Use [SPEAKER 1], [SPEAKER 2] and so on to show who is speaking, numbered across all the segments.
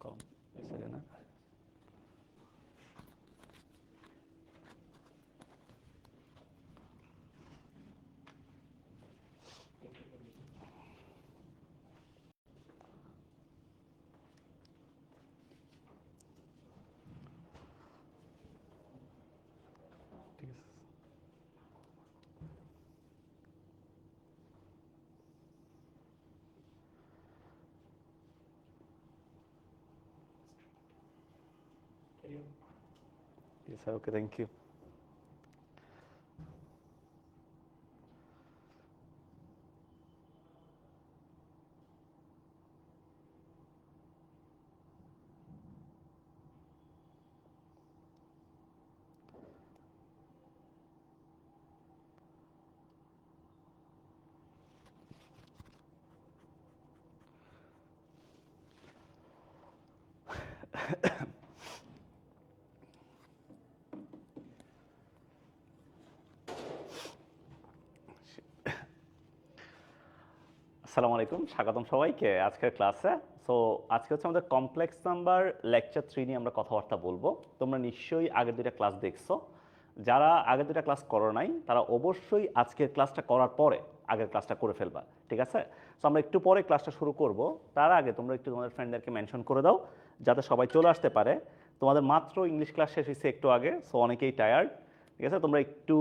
[SPEAKER 1] কম second না ঠিক আছে Yes, sir. Okay, thank you. আসসালামু আলাইকুম, স্বাগতম সবাইকে আজকের ক্লাসে। সো আজকে হচ্ছে আমাদের কমপ্লেক্স নাম্বার লেকচার 3 নিয়ে আমরা কথাবার্তা বলবো। তোমরা নিশ্চয়ই আগের দুইটা ক্লাস দেখছো। যারা আগের দুইটা ক্লাস করো নাই তারা অবশ্যই আজকের ক্লাসটা করার পরে আগের ক্লাসটা করে ফেলবা, ঠিক আছে? সো আমরা একটু পরে ক্লাসটা শুরু করব। তার আগে তোমরা একটু তোমাদের ফ্রেন্ডদেরকে মেনশন করে দাও যাতে সবাই চলে আসতে পারে। তোমাদের মাত্র ইংলিশ ক্লাস শেষ হয়েছে একটু আগে, সো অনেকেই টায়ার্ড, ঠিক আছে? তোমরা একটু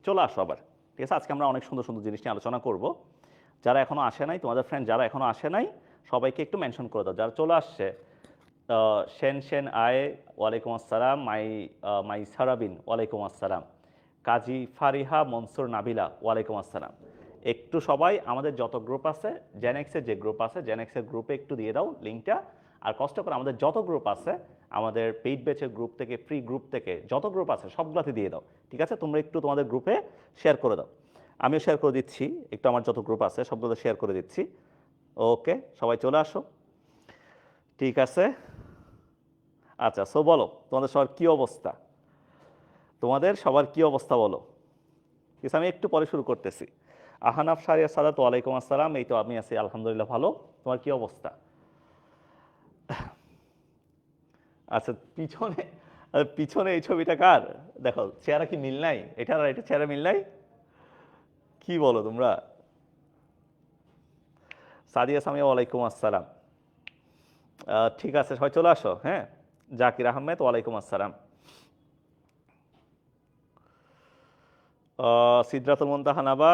[SPEAKER 1] চলে আসো আবার, ঠিক আছে? আজকে আমরা অনেক সুন্দর সুন্দর জিনিস নিয়ে আলোচনা করব। যারা এখনো আসে নাই, তোমাদের ফ্রেন্ড যারা এখনো আসে নাই সবাইকে একটু মেনশন করে দাও। যারা চলে আসছে, শেন শেন আয়ে ওয়ালাইকুম আসসালাম, মাই সারাবিন ওয়ালাইকুম আসসালাম, কাজী ফারিহা মনসুর নাবিলা ওয়ালাইকুম আসসালাম। একটু সবাই আমাদের যত গ্রুপ আছে, জেনেক্সের যে গ্রুপ আছে জেনেক্সের গ্রুপে একটু দিয়ে দাও লিঙ্কটা। আর কষ্ট করে আমাদের যত গ্রুপ আছে, আমাদের পেইড ব্যাচের গ্রুপ থেকে, ফ্রি গ্রুপ থেকে যত গ্রুপ আছে সবগুলোতে দিয়ে দাও, ঠিক আছে? তোমরা একটু তোমাদের গ্রুপে শেয়ার করে দাও। আমিও শেয়ার করে দিচ্ছি, একটু আমার যত গ্রুপ আছে সবগুলো শেয়ার করে দিচ্ছি। ওকে, সবাই চলে আসো, ঠিক আছে? আচ্ছা, সো বলো তোমাদের সবার কী অবস্থা? তোমাদের সবার কী অবস্থা বলো? কিছু আমি একটু পরে শুরু করতেছি। আহানাফ সারিয়া সাদাত ওয়ালাইকুম আসসালাম। এই তো আমি আছি আলহামদুলিল্লাহ ভালো। তোমার কী অবস্থা? আচ্ছা, পিছনে পিছনে এই ছবিটা কার? দেখো চেহারা কি মিল নাই? এটা আর এটা চেহারা মিল নাই? কি বলো তোমরা? সাদিয়া সামিয়া ওয়ালাইকুম আসসালাম। ঠিক আছে, সবাই চলে আসো। হ্যাঁ, জাকির আহমেদ ওয়ালাইকুম আসসালাম। সিদ্রাতুল মুনতাহা নাবা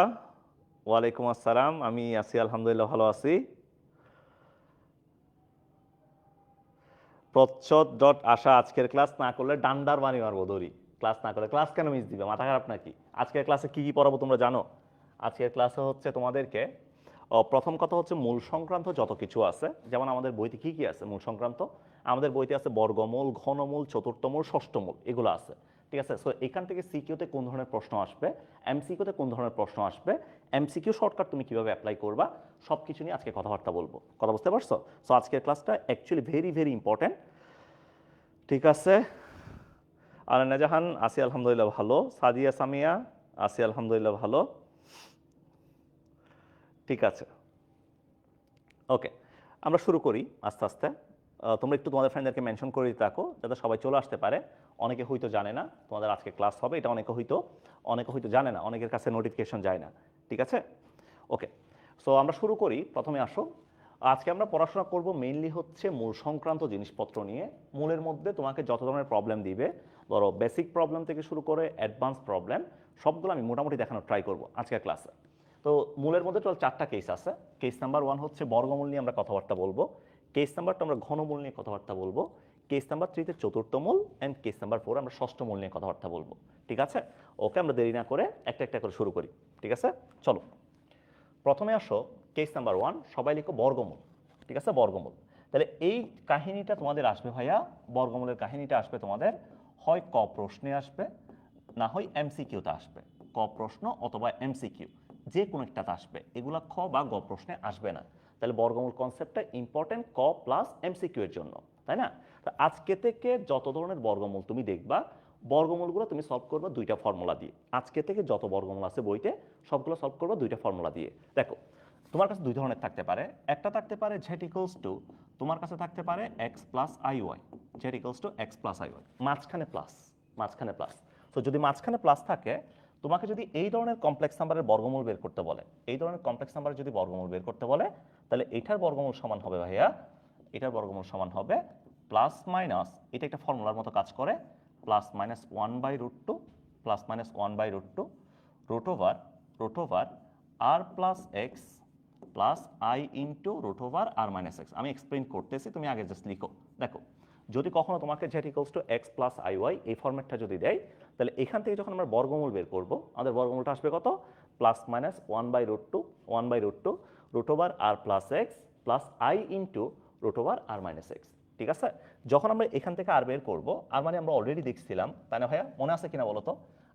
[SPEAKER 1] ওয়ালাইকুম আসসালাম। আমি আছি আলহামদুলিল্লাহ ভালো আছি। প্রচ্ছদ ডট আশা আজকের ক্লাস না করলে ডান্ডার বানি মারবো ধরি। ক্লাস না করলে ক্লাস কেন মিস দিবে? মাথা খারাপ নাকি? আজকের ক্লাসে কি কি পড়াবো তোমরা জানো? আজকের ক্লাসে হচ্ছে তোমাদেরকে প্রথম কথা হচ্ছে মূল সংক্রান্ত যত কিছু আছে, যেমন আমাদের বইতে কি কি আছে মূল সংক্রান্ত। আমাদের বইতে আছে বর্গমূল, ঘনমূল, চতুর্থমূল, ষষ্ঠমূল, এগুলো আছে, ঠিক আছে? সো এখান থেকে সিকিউতে কোন ধরনের প্রশ্ন আসবে, এমসিকিউতে কোন ধরনের প্রশ্ন আসবে, এমসিকিউ শর্টকাট তুমি কিভাবে অ্যাপ্লাই করবা, সব কিছু নিয়ে আজকে কথাবার্তা বলবো। কথা বুঝতে পারছো? সো আজকের ক্লাসটা অ্যাকচুয়ালি ভেরি ভেরি ইম্পর্টেন্ট, ঠিক আছে? আলানা জাহান আসি আলহামদুলিল্লাহ ভালো। সাদিয়া সামিয়া আসি আলহামদুলিল্লাহ ভালো, ঠিক আছে? ওকে, আমরা শুরু করি আস্তে আস্তে। তোমরা একটু তোমাদের ফ্রেন্ডদেরকে মেনশন করে দিতে থাকো যাতে সবাই চলে আসতে পারে। অনেকে হয়তো জানে না তোমাদের আজকে ক্লাস হবে, এটা অনেকে হয়তো জানে না, অনেকের কাছে নোটিফিকেশন যায় না, ঠিক আছে? ওকে, সো আমরা শুরু করি। প্রথমে আসো, আজকে আমরা পড়াশোনা করব মেইনলি হচ্ছে মূল সংক্রান্ত জিনিসপত্র নিয়ে। মূলের মধ্যে তোমাকে যত ধরনের প্রবলেম দিবে, ধরো বেসিক প্রবলেম থেকে শুরু করে অ্যাডভান্স প্রবলেম, সবগুলো আমি মোটামুটি দেখানোর ট্রাই করব আজকের ক্লাসে। তো মূলের মধ্যে টোটাল 4টা কেস আছে। কেস নাম্বার 1 হচ্ছে বর্গমূল নিয়ে আমরা কথাবার্তা বলবো। কেস নাম্বার 2 আমরা ঘনমূল নিয়ে কথাবার্তা বলবো। কেস নাম্বার 3 তে চতুর্থমূল, অ্যান্ড কেস নাম্বার 4 আমরা ষষ্ঠমূল নিয়ে কথাবার্তা বলবো, ঠিক আছে? ওকে, আমরা দেরি না করে একটা একটা করে শুরু করি, ঠিক আছে? চলো, প্রথমে আসো কেস নাম্বার 1, সবাই লিখো বর্গমূল, ঠিক আছে? বর্গমূল। তাহলে এই কাহিনীটা তোমাদের আসবে ভাইয়া, বর্গমূলের কাহিনীটা আসবে তোমাদের হয় ক প্রশ্নে আসবে, না হয় এমসিকিউতে আসবে। ক প্রশ্ন অথবা এমসিকিউ যে কোনো একটাতে আসবে, এগুলা খ বা গ প্রশ্নে আসবে না। তাহলে বর্গমূল কনসেপ্টটা ইম্পর্টেন্ট ক প্লাস এমসিকিউ এর জন্য, তাই না? তো আজকে থেকে যত ধরনের বর্গমূল তুমি দেখবা, বর্গমূলগুলো তুমি সলভ করবে দুইটা ফর্মুলা দিয়ে। আজকে থেকে যত বর্গমূল আছে বইতে সবগুলো সলভ করবে দুইটা ফর্মুলা দিয়ে। দেখো,
[SPEAKER 2] তোমার কাছে দুই ধরনের থাকতে পারে, একটা থাকতে পারে z ইকুয়ালস টু, তোমার কাছে থাকতে পারে x plus i y, z equals to x plus i y, মাঝখানে প্লাস, মাঝখানে প্লাস। তো যদি মাঝখানে প্লাস থাকে, তোমাকে যদি এই ধরনের কমপ্লেক্স নাম্বারের বর্গমূল বের করতে বলে, এই ধরনের কমপ্লেক্স নাম্বারের যদি বর্গমূল বের করতে বলে, তাহলে এটার বর্গমূল সমান হবে ভাইয়া, এটার বর্গমূল সমান হবে প্লাস মাইনাস, এটা একটা ফর্মুলার মতো কাজ করে, plus minus 1/√2 plus minus 1/√2 root over r plus x plus I into root over r minus x. আমি এক্সপ্লেন করতেছি, তুমি আগে জাস্ট লিখো। দেখো, যদি কখনো তোমাকে z equals to x plus i y এই ফর্ম্যাটটা যদি দেয়, তাহলে এখান থেকে যখন আমরা বর্গমূল বের করব, আমাদের বর্গমূলটা আসবে কত? Plus minus 1/√2 root over r plus x plus I into root over r minus x. ঠিক আছে? যখন আমরা এখান থেকে আর বের করব, আর মানে আমরা অলরেডি দেখছিলাম, তাই না ভাইয়া? মনে আছে কিনা বলো তো?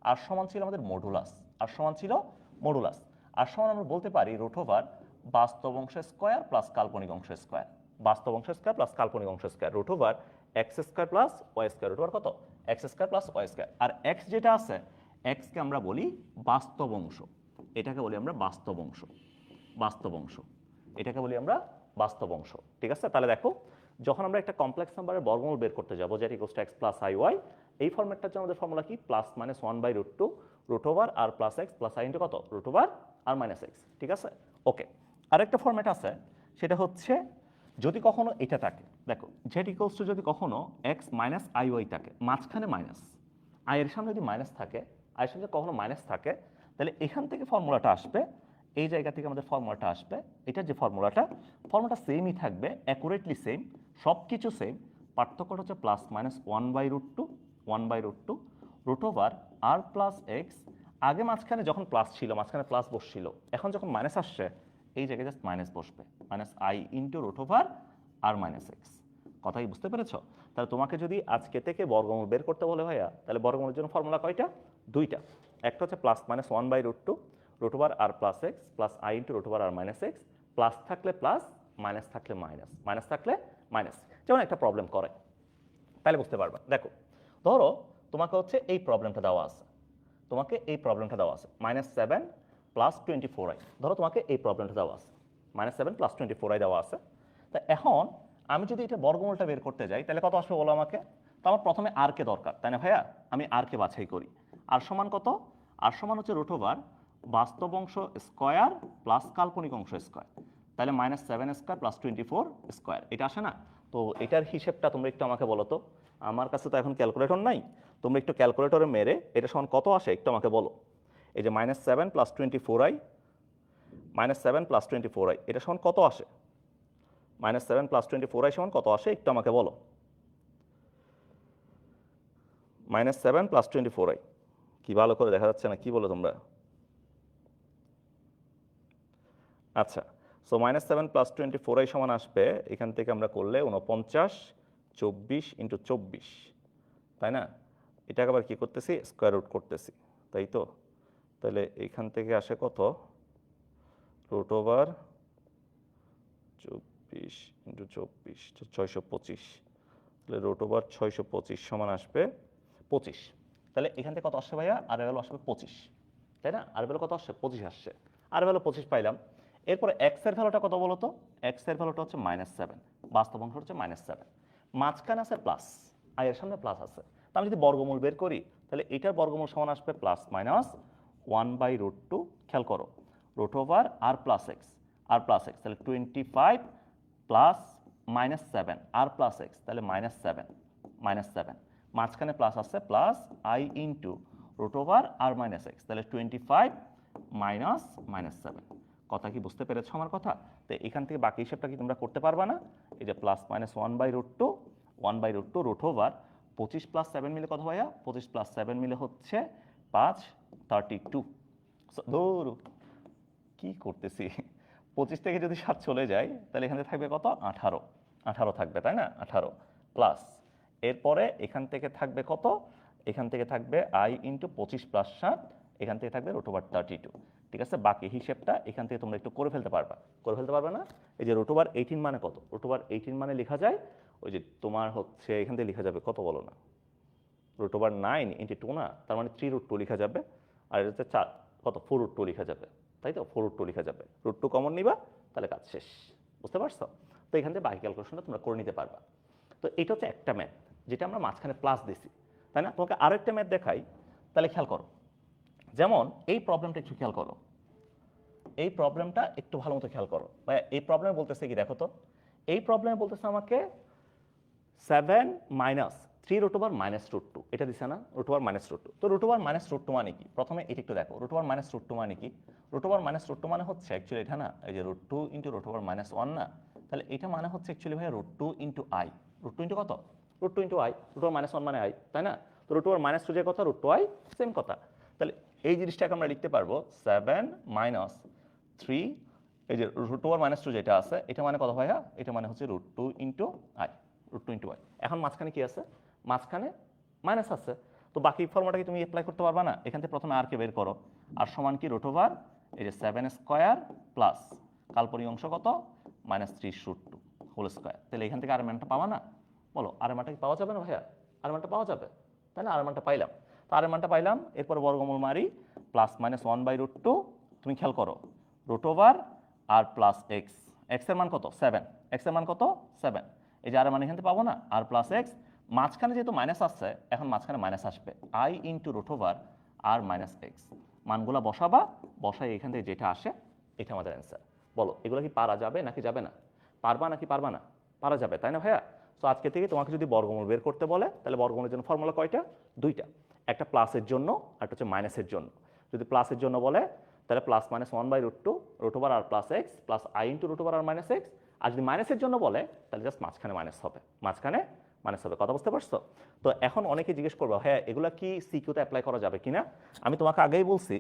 [SPEAKER 2] আর সমান ছিল আমাদের মডুলাস, আর সমান ছিল মডুলাস। আর সমান আমরা বলতে পারি রুট ওভার বাস্তব অংশ স্কোয়ার প্লাস কাল্পনিক অংশ স্কোয়ার, বাস্তব অংশ স্কোয়ার প্লাস কাল্পনিক অংশ square, root over X square plus Y square, root over কত? X square plus Y square. আর এক্স যেটা আছে, এক্সকে আমরা বলি বাস্তব অংশ, এটাকে বলি আমরা বাস্তব অংশ, বাস্তব অংশ, এটাকে বলি আমরা বাস্তব অংশ। ঠিক আছে? তাহলে দেখো, যখন আমরা একটা কমপ্লেক্স নাম্বারের বর্গমূল বের করতে যাবো, যেটা equals to x plus i y, এই ফর্ম্যাটটার জন্য আমাদের ফর্মুলা কি? Plus minus 1/√2 root over r plus x plus I into কত? Root over r minus x. ঠিক আছে? ওকে, আরেকটা ফর্ম্যাট আছে, সেটা হচ্ছে যদি কখনো এটা থাকে, দেখো z ইকুয়ালস টু যদি কখনো এক্স মাইনাস আই ওয়াই থাকে, মাঝখানে মাইনাস, আয়ের সামনে যদি মাইনাস থাকে, আয়ের সামনে কখনো মাইনাস থাকে, তাহলে এখান থেকে ফর্মুলাটা আসবে, এই জায়গা থেকে আমাদের ফর্মুলাটা আসবে, এটার যে ফর্মুলাটা সেমই থাকবে, অ্যাকুরেটলি সেম, সব কিছু সেম, পার্থক্যটা হচ্ছে plus minus 1/√2 root over r plus x. আগে মাঝখানে যখন প্লাস ছিল, মাঝখানে প্লাস বসছিল, এখন যখন মাইনাস আসছে, এই জায়গায় জাস্ট মাইনাস বসবে, minus I into root over r minus x. কথা কি বুঝতে পেরেছ? তাহলে তোমাকে যদি আজকে থেকে বর্গমূল বের করতে বলে ভাইয়া, তাহলে বর্গমূলের জন্য ফর্মুলা কয়টা? দুইটা। একটা হচ্ছে plus minus 1/√2 root over r plus x plus I into root over r minus x, plus থাকলে প্লাস, মাইনাস থাকলে মাইনাস, মাইনাস থাকলে মাইনাস, যেমন একটা প্রবলেম করে, তাহলে বুঝতে পারবা। দেখো, ধরো তোমাকে হচ্ছে এই প্রবলেমটা দেওয়া আছে, তোমাকে এই প্রবলেমটা দেওয়া আছে -7 প্লাস 24i, ধরো তোমাকে এই প্রবলেমটা দেওয়া আছে -7 প্লাস 24i দেওয়া আছে। তা এখন আমি যদি এটা বর্গমূলটা বের করতে যাই, তাহলে কত আসবে বলো আমাকে? তো আমার প্রথমে আর কে দরকার, তাই না ভাইয়া? আমি আর কে বাছাই করি। আর সমান কত? আর সমান হচ্ছে রুট ওভার বাস্তব অংশ স্কোয়ার প্লাস কাল্পনিক অংশ স্কোয়ার, তাহলে -7 স্কোয়ার প্লাস 24 স্কোয়ার, এটা আসে না? তো এটার হিসেবটা তোমরা একটু আমাকে বলো তো, আমার কাছে তো এখন ক্যালকুলেটর নাই, তোমরা একটু ক্যালকুলেটরে মেরে এটা সমান কত আসে একটু আমাকে বলো। এই যে -7 প্লাস 24i, -7 প্লাস 24i, এটা সমান কত আসে? -7 প্লাস 24i সমান কত আসে একটু আমাকে বলো। -7 প্লাস 24i, কি ভালো করে দেখা যাচ্ছে না? কি বলো তোমরা? আচ্ছা, সো -7 প্লাস 24i সমান আসবে, এখান থেকে আমরা করলে 49, 24 ইন্টু 24, তাই না? এটাকে আবার কি করতেছি? স্কোয়ার রুট করতেছি, তাই তো? তাহলে এইখান থেকে আসে কত? রুট ওভার 24 ইন্টু 24, 625, তাহলে রুট ওভার 625 সমান আসবে 25। তাহলে এখান থেকে কত আসছে ভাইয়া? আর ভ্যালু আসবে 25, তাই না? আর ভ্যালু কত আসছে? 25 আসছে, আর ভ্যালু 25 পাইলাম। এরপরে এক্স এর ভ্যালুটা কত বলো তো? এক্স এর ভ্যালুটা হচ্ছে -7, বাস্তব অংশ হচ্ছে -7, মাঝখানে আছে প্লাস, আর এর সামনে প্লাস আছে। তা আমি যদি বর্গমূল বের করি, তাহলে এটার বর্গমূল সমান আসবে প্লাস মাইনাস 1/√2, খেয়াল করো, root over r plus x, r plus x, তাহলে 25 প্লাস -7 আর প্লাস এক্স, তাহলে -7, মাঝখানে প্লাস আছে, plus I into root over r minus x, তাহলে 25 মাইনাস -7। কথা কি বুঝতে পেরেছো আমার কথা? তো এখান থেকে বাকি হিসাবটা কি তোমরা করতে পারবা না? এই যে plus minus 1/√2 root over 25 plus 7 মিলে কত ভাইয়া? 25 প্লাস 7 মিলে হচ্ছে 5, 32। ধরো কি করতেছি, 25 থেকে যদি 7 চলে যায়, তাহলে এখানে থাকবে কত? 18 থাকবে, তাই না? 18 প্লাস, এরপরে এখান থেকে থাকবে কত? এখান থেকে থাকবে আই ইন্টু 25 প্লাস 7, এখান থেকে থাকবে রুট ওভার 32। ঠিক আছে? বাকি হিসেবটা এখান থেকে তোমরা একটু করে ফেলতে পারবে না? এই যে রুট ওভার 18 মানে কত? রুট ওভার 18 মানে লেখা যায়, ওই যে তোমার হচ্ছে এখান থেকে লেখা যাবে কত বলো না? রুট ওভার 9 ইন্টু 2 না, তার মানে 3√2 লেখা যাবে, আর এটা হচ্ছে 4, কত? 4√2 লেখা যাবে।
[SPEAKER 1] তাই তো 4√2 লেখা যাবে, √2 কমন নিবা, তাহলে কাজ শেষ। বুঝতে পারছো? তো এখান থেকে বাকি ক্যালকুলেশনটা তোমরা করে নিতে পারবা। তো এটা হচ্ছে একটা ম্যাথ যেটা আমরা মাঝখানে প্লাস দিছি, তাই না? তোমাকে আরো একটা ম্যাথ দেখাই, তাহলে খেয়াল করো। যেমন এই প্রবলেমটা একটু খেয়াল করো, এই প্রবলেমটা একটু ভালো মতো খেয়াল করো ভাইয়া। এই প্রবলেমে বলতেছে কি দেখো তো, এই প্রবলেমে বলতেছে আমাকে 7 মাইনাস 3√2 এটা দিছে না, √2 তো √2 মানে কি? প্রথমে এটা একটু দেখো, √2 মানে কি? √2 মানে হচ্ছে অ্যাকচুয়ালি এটা না, এই যে √2 ইন্টু √1 না, তাহলে এটা মানে হচ্ছে অ্যাকচুয়ালি ভাইয়া √2 ইন্টু আই। √2 ইন্টু কত? √2 ইন্টু আই। √1 মানে আই, তাই না? তো √2 যে কথা, √2i সেম কথা। তাহলে এই জিনিসটাকে আমরা লিখতে পারবো 7 মাইনাস 3, এই যে √2 যেটা আছে এটা মানে কত ভাইয়া? এটা মানে হচ্ছে √2 ইন্টু আই, √2 ইন্টু আই। এখন মাঝখানে কি আছে? মাঝখানে মাইনাস আছে, তো বাকি ফর্মুলাটা কি তুমি অ্যাপ্লাই করতে পারবা না? এখান থেকে প্রথমে আর কে বের করো, আর সমান কি √, এই যে 7 স্কোয়ার প্লাস কাল্পনিক অংশ কত -3√2 হোল স্কোয়ার। তাহলে এখান থেকে আর মানটা পাবা না? বলো আর মানটা কি পাওয়া যাবে না ভাইয়া? আর মানটা পাওয়া যাবে, তাই না? আর মানটা পাইলাম, তো আর মানটা পাইলাম, এরপরে বর্গমূল মারি, +-1/√2। তুমি খেয়াল করো, √, আর প্লাস এক্স, এক্স এর মান কত? 7, এক্স এর মান কত? 7। এই যে আর মান এখান থেকে পাবো না, আর প্লাস এক্স, মাঝখানে যেহেতু মাইনাস আসছে, এখন মাঝখানে মাইনাস আসবে, I into √, R minus X. মানগুলা বসাবা, বসাই এখান থেকে যেটা আসে এটা আমাদের অ্যান্সার। বলো এগুলো কি পারা যাবে নাকি যাবে না? পারবা নাকি পারবা না? পারা যাবে, তাই না ভাইয়া? তো আজকে থেকে তোমাকে যদি বর্গমূল বের করতে বলে, তাহলে বর্গমূলের জন্য ফর্মুলা কয়টা? দুইটা, একটা প্লাসের জন্য আর একটা হচ্ছে মাইনাসের জন্য। যদি প্লাসের জন্য বলে তাহলে +-1/√2 √, আর plus x plus I into √, R minus X. আর যদি মাইনাসের জন্য বলে তাহলে জাস্ট মাঝখানে মাইনাস হবে, মাঝখানে মাইনাস হবে। কথা বুঝতে পারছো? তো এখন অনেকে জিজ্ঞেস করবো, হ্যাঁ এগুলা কি সিকিউতে অ্যাপ্লাই করা যাবে কিনা? আমি তোমাকে আগেই বলছি,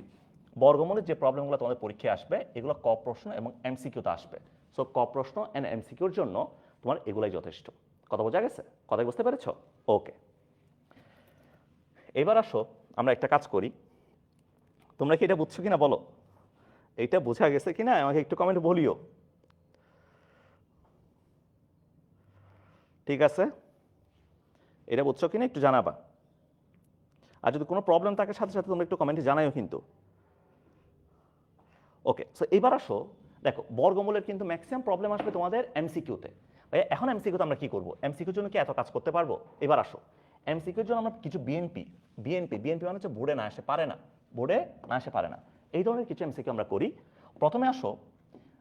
[SPEAKER 1] বর্গমূলের যে প্রবলেমগুলো তোমাদের পরীক্ষায় আসবে এগুলো ক প্রশ্ন এবং এমসিকিউতে আসবে। সো ক প্রশ্ন অ্যান্ড এমসিকিউর জন্য তোমার এগুলাই যথেষ্ট। কথা বোঝা গেছে? কথা বুঝতে পেরেছো? ওকে, এবার আসো আমরা একটা কাজ করি। তোমরা কি এটা বুঝছো কিনা বলো, এইটা বোঝা গেছে কিনা আমাকে একটু কমেন্টে বলিও। ঠিক আছে, এটা বুঝছো কিনা একটু জানাবা, আর যদি কোনো প্রবলেম থাকে সাথে সাথে তোমরা একটু কমেন্টে জানাইও কিন্তু। ওকে, সো এবার আসো, দেখো বর্গমূলের কিন্তু ম্যাক্সিমাম প্রবলেম আসবে তোমাদের এমসিকিউতে। ভাই এখন এমসিকিউতে আমরা কি করব? এমসিকিউর জন্য কি এত কাজ করতে পারবো? এবার আসো, এমসিকিউর জন্য আমরা কিছু বিএনপি মানে হচ্ছে বোর্ডে না আসে পারে না, বোর্ডে না আসে পারে না, এই ধরনের কিছু এমসিকিউ আমরা করি। প্রথমে আসো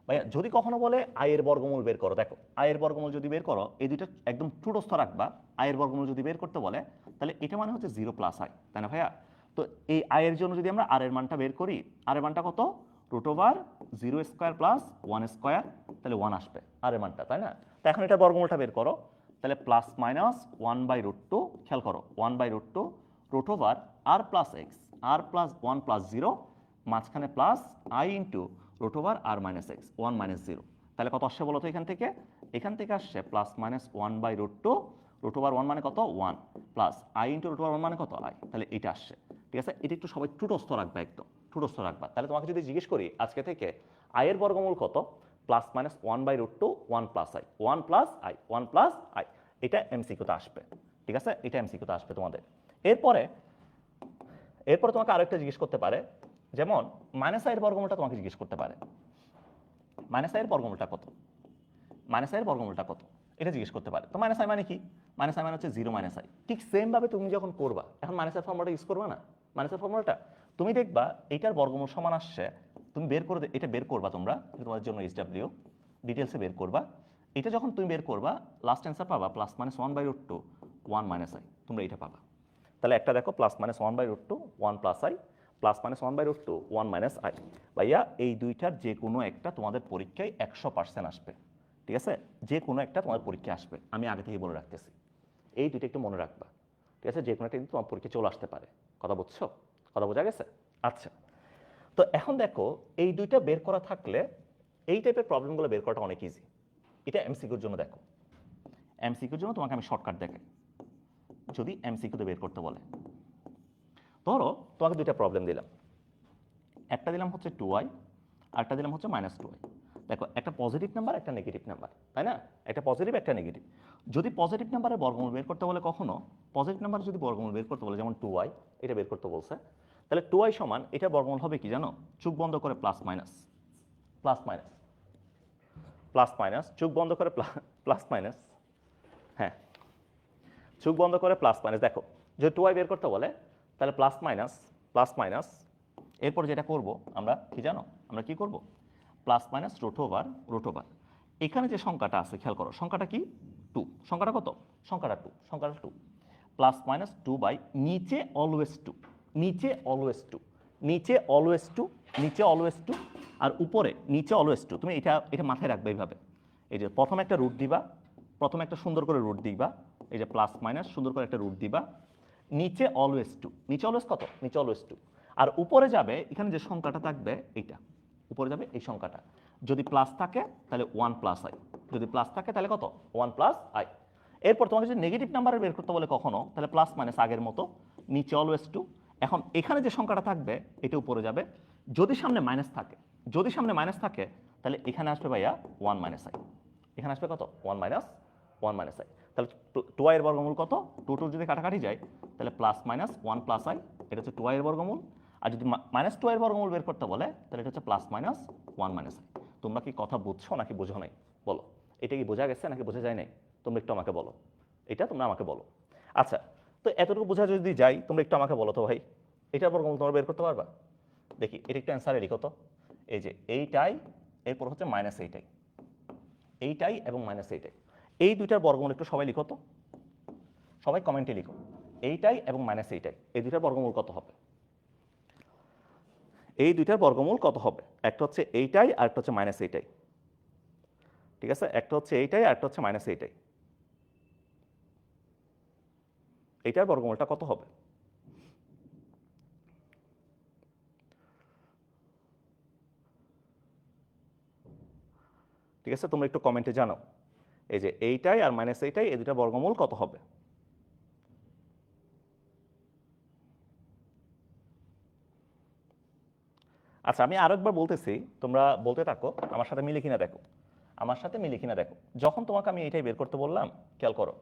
[SPEAKER 1] ভাইয়া, যদি কখনো বলে আয়ের বর্গমূল বের করো, দেখো আয়ের বর্গমূল যদি বের করো, এই দুইটা একদম টুটস্থ রাখবা। আয়ের বর্গমূল যদি বের করতে বলে তাহলে এটা মানে হচ্ছে 0 প্লাস আই, তাই না ভাইয়া? তো এই আয়ের জন্য যদি আমরা আর এর মানটা বের করি, আর এর মানটা কত? √0² প্লাস 1², তাহলে 1 আসবে আর এর মানটা, তাই না? তো এখন এটা বর্গমূলটা বের করো, তাহলে +-1/√2, খেয়াল করো 1/√2 √, আর plus x, r plus 1 plus 0, মাঝখানে plus I into √, R minus x 1 minus 0। তাহলে কত আসছে বলো তো এখান থেকে? এখান থেকে আসছে +-1/√2 √, 1 মানে কত? 1 প্লাস আই ইন্টু √, 1 মানে কত? আই। তাহলে এটা আসছে, ঠিক আছে? এটা একটু সবাই টুটস্থ রাখবে, একদম টুটস্থ রাখবা। তাহলে তোমাকে যদি জিজ্ঞেস করি আজকে থেকে আয়ের বর্গমূল কত, +-1/√2 1 plus I, 1 plus I, 1 plus I, এটা এমসিকিউতে আসবে, ঠিক আছে? এটা এমসিকিউতে আসবে তোমাদের। এরপরে তোমাকে আরেকটা জিজ্ঞেস করতে পারে, যেমন মাইনাস আয়ের বর্গমূলটা তোমাকে জিজ্ঞেস করতে পারে, মাইনাস আয়ের বর্গমূলটা কত, মাইনাস আয়ের বর্গমূলটা কত, এটা জিজ্ঞেস করতে পারে। তো মাইনাস আই মানে কি? মাইনাস আই মানে হচ্ছে 0 মাইনাস আই। ঠিক সেম ভাবে তুমি যখন করবা, এখন মাইনাসের ফর্মুলাটা ইউজ করবা না, মাইনাসের ফর্মুলাটা তুমি দেখবা এইটার বর্গমূল সমান আসছে, তুমি বের করে এটা বের করবা, তোমরা তোমাদের জন্য HW ডিটেলসে বের করবা। এটা যখন তুমি বের করবা লাস্ট অ্যান্সার পাবা +-1/√2 1 মাইনাস আই, তোমরা এটা পাবা। তাহলে একটা দেখো +-1/√2 1 প্লাস আই, +-1/√2 1 মাইনাস আই। ভাইয়া এই দুইটার যে কোনো একটা তোমাদের পরীক্ষায় 100% আসবে, ঠিক আছে? যে কোনো একটা তোমার পরীক্ষায় আসবে, আমি আগে থেকে বলে রাখতেছি। এই দুইটা একটু মনে রাখবা, ঠিক আছে? যে কোনো একটা কিন্তু তোমার পরীক্ষায় চলে আসতে পারে। কথা বুঝছো? কথা বোঝা গেছে? আচ্ছা, তো এখন দেখো এই দুইটা বের করা থাকলে এই টাইপের প্রবলেমগুলো বের করাটা অনেক ইজি। এটা এমসিকিউর জন্য দেখো, এমসিকিউর জন্য তোমাকে আমি শর্টকাট দেখাই। যদি এমসিকিউতে বের করতে বলে, ধরো তোমাকে দুইটা প্রবলেম দিলাম, একটা দিলাম হচ্ছে 2i, আরেকটা দিলাম হচ্ছে -2i। দেখো একটা পজিটিভ নাম্বার, একটা নেগেটিভ নাম্বার, তাই না? একটা পজিটিভ, একটা নেগেটিভ। যদি পজিটিভ নাম্বারের বর্গমূল বের করতে বলে, কখনো পজিটিভ নাম্বার যদি বর্গমূল বের করতে বলে, যেমন 2i এটা বের করতে বলছে,
[SPEAKER 2] তাহলে 2i সমান এটা বর্গমূল হবে কি জানো, চোখ বন্ধ করে plus minus plus minus plus minus, চোখ বন্ধ করে প্লাস মাইনাস, হ্যাঁ চোখ বন্ধ করে প্লাস মাইনাস। দেখো যদি 2i বের করতে বলে তাহলে প্লাস মাইনাস, এরপর যেটা করব আমরা কি জানো, আমরা কি করব, প্লাস মাইনাস রুট ওভার এখানে যে সংখ্যাটা আছে খেয়াল করো, সংখ্যাটা কি 2, সংখ্যাটা কত, সংখ্যাটা 2 প্লাস মাইনাস 2 বাই নিচে অলওয়েজ 2, নিচে অলওয়েজ 2 আর উপরে নিচে অলওয়েজ 2। তুমি এটা মাথায় রাখবে এইভাবে, এই যে প্রথমে একটা রুট দিবা, প্রথমে একটা সুন্দর করে রুট দিবা, এই যে প্লাস মাইনাস সুন্দর করে একটা রুট দিবা, নিচে অলওয়েজ 2, নিচে অলওয়েজ কত, নিচে অলওয়েজ 2 আর উপরে যাবে এখানে যে সংখ্যাটা থাকবে এইটা, উপরে যাবে এই সংখ্যাটা, যদি প্লাস থাকে তাহলে 1 প্লাস আই, যদি প্লাস থাকে তাহলে কত 1 প্লাস আই। এরপর তোমাকে যদি নেগেটিভ নাম্বারের বের করতে বলে কখনো, তাহলে প্লাস মাইনাস আগের মতো, নিচে অলওয়েজ 2। এখন এখানে যে সংখ্যাটা থাকবে এটা উপরে যাবে, যদি সামনে মাইনাস থাকে তাহলে এখানে আসবে ভাইয়া 1 মাইনাস আই, এখানে আসবে কত 1 মাইনাস আই। তাহলে 2i এর বর্গমূল কত, 2 যদি কাটাকাটি যায় তাহলে প্লাস মাইনাস 1 প্লাস আই, এটা হচ্ছে 2i এর বর্গমূল। আর যদি মাইনাস 2i এর বর্গমূল বের করতে বলে তাহলে এটা হচ্ছে প্লাস মাইনাস 1 মাইনাস আই। তোমরা কি কথা বুঝছো নাকি বোঝো নাই বলো, এটা কি বোঝা গেছে নাকি বোঝা যায় নাই, তোমরা একটু আমাকে বলো, এটা তোমরা আমাকে বলো। আচ্ছা, তো এতটুকু বোঝা যদি যাই তোমরা একটু আমাকে বলো তো ভাই, এটার বর্গমূল তোমরা বের করতে পারবা? দেখি এটা একটু অ্যান্সারে লিখো তো, এই যে এইটাই, এরপর হচ্ছে মাইনাস এইটাই এবং মাইনাস এইটাই, এই দুইটার বর্গমূল একটু সবাই লিখো তো, সবাই কমেন্টে লিখো, এইটাই এবং মাইনাস এইটাই, এই দুইটার বর্গমূল কত হবে, এই দুইটার বর্গমূল কত হবে? একটা হচ্ছে এইটাই আর একটা হচ্ছে মাইনাস এইটাই, ঠিক আছে, একটা হচ্ছে এইটাই আর একটা হচ্ছে মাইনাস এইটাই, এইটার বর্গমূলটা কত হবে? ঠিক আছে, তোমরা একটু কমেন্টে জানাও, এই যে এইটাই আর মাইনাস এইটাই, এই দুইটা বর্গমূল কত হবে? আচ্ছা, আমি আরেকবার বলতেছি, তোমরা বলতে থাকো, আমার সাথে মিলে কিনা দেখো, যখন তোমাকে আমি এইটাই বের করতে বললাম, খেয়াল করো,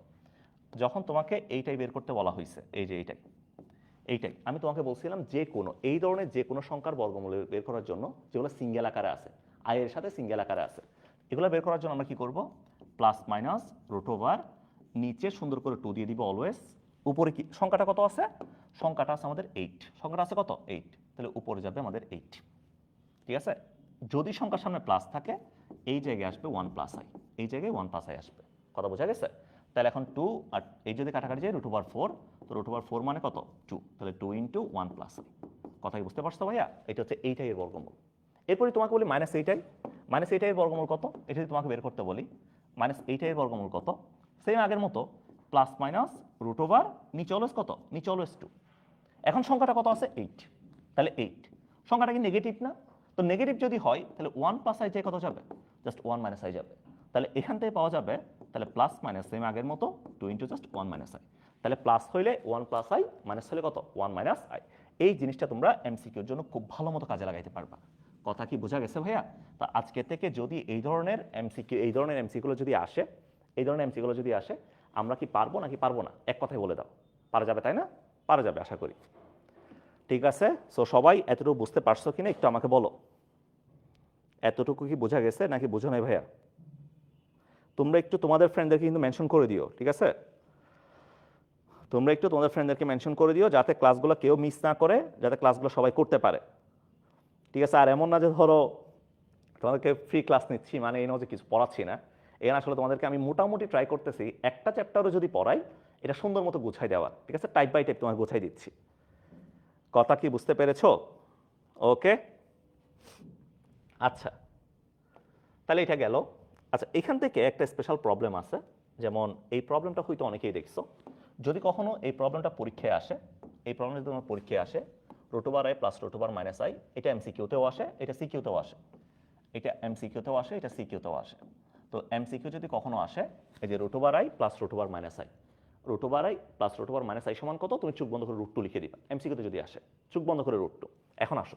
[SPEAKER 2] যখন তোমাকে এইটাই বের করতে বলা হয়েছে, এই যে এইটাই আমি তোমাকে বলছিলাম যে কোনো এই ধরনের যে কোনো সংখ্যার বর্গমূল বের করার জন্য, যেগুলো সিঙ্গেল আকারে আছে, আই এর সাথে সিঙ্গেল আকারে আছে, এগুলো বের করার জন্য আমরা কি করব, প্লাস মাইনাস রুট ওভার, নিচে সুন্দর করে 2 দিয়ে দিব অলওয়েজ, উপরে কি সংখ্যাটা কত আছে, সংখ্যাটা আছে আমাদের 8, সংখ্যাটা আছে কত 8, তাহলে উপরে যাবে আমাদের 8, ঠিক আছে। যদি সংখ্যার সামনে প্লাস থাকে এই জায়গায় আসবে 1 প্লাস আই, এই জায়গায় 1 প্লাস আই আসবে, কথা বোঝা গেছে? তাহলে এখন 2 আর এই যদি কাটাকাটি যায় রুট ওভার 4, তো রুট ওভার 4 মানে কত 2, তাহলে 2 ইন্টু 1 প্লাস আই, কথা কি বুঝতে পারছো ভাইয়া? এটা হচ্ছে এইটাই এর বর্গমূল। এরপরে তোমাকে বলি মাইনাস এইটাই এর বর্গমূল কত, এটা যদি তোমাকে বের করতে বলি, মাইনাস এইটাই এর বর্গমূল কত, সেম আগের মতো প্লাস মাইনাস রুট ওভার, নিচে অলওয়েজ কত, নিচে অলওয়েজ 2। এখন সংখ্যাটা কত আছে 8, তাহলে 8 সংখ্যাটা কি নেগেটিভ না? তো নেগেটিভ যদি হয় তাহলে 1 প্লাস আই কত যাবে, জাস্ট 1 মাইনাস আই যাবে, তাহলে এখান থেকে পাওয়া যাবে তাহলে প্লাস মাইনাস সেম আগের মতো 2 ইন্টু জাস্ট 1 মাইনাস আই, তাহলে প্লাস হইলে 1 প্লাস আই, মাইনাস হলে কত 1 মাইনাস আই। এই জিনিসটা তোমরা এমসিকিউর জন্য খুব ভালো মতো কাজে লাগাইতে পারবা, কথা কি বোঝা গেছে ভাইয়া? তা আজকে থেকে যদি এই ধরনের এমসিকিউগুলো যদি আসে আমরা কি পারবো নাকি পারবো না, এক কথায় বলে দাও, পারা যাবে তাই না? পারা যাবে আশা করি, ঠিক আছে। সো সবাই এতটুকু বুঝতে পারছো কিনা একটু আমাকে বলো, এতটুকু কি বোঝা গেছে নাকি বোঝো নাই ভাইয়া? তোমরা একটু তোমাদের ফ্রেন্ডদেরকে কিন্তু মেনশন করে দিও, ঠিক আছে, তোমরা একটু তোমাদের ফ্রেন্ডদেরকে মেনশন করে দিও যাতে ক্লাসগুলো কেউ মিস না করে, যাতে ক্লাসগুলো সবাই করতে পারে, ঠিক আছে। আর এমন না যে ধরো তোমাদেরকে ফ্রি ক্লাস নিচ্ছি মানে এই নয় যে কিছু পড়াচ্ছি না, এখানে আসলে তোমাদেরকে আমি মোটামুটি ট্রাই করতেছি একটা চ্যাপ্টারও যদি পড়াই এটা সুন্দর মতো গুছাই দেওয়ার, ঠিক আছে, টাইপ বাই টাইপ তোমাকে গুছাই দিচ্ছি, কথা কি বুঝতে পেরেছো? ওকে, আচ্ছা তাহলে এটা গেল। আচ্ছা, এখান থেকে একটা স্পেশাল প্রবলেম আছে, যেমন এই প্রবলেমটা হয়তো অনেকেই দেখছো, যদি কখনো এই প্রবলেমটা পরীক্ষায় আসে, এই প্রবলেমটা যদি তোমার পরীক্ষায় আসে root over i plus root over minus i, এটা এমসিকিউতেও আসে, এটা সিকিউতেও আসে, এটা এমসিকিউতেও আসে, এটা সিকিউতেও আসে। তো এমসিকিউ যদি কখনো আসে, এই যে root over i plus root over minus i, root over i plus root over minus i সমান কত, তুমি চোখ বন্ধ করে রুট 2 লিখে দিবা, এমসিকিউতে যদি আসে চোখ বন্ধ করে রুট 2। এখন আসো,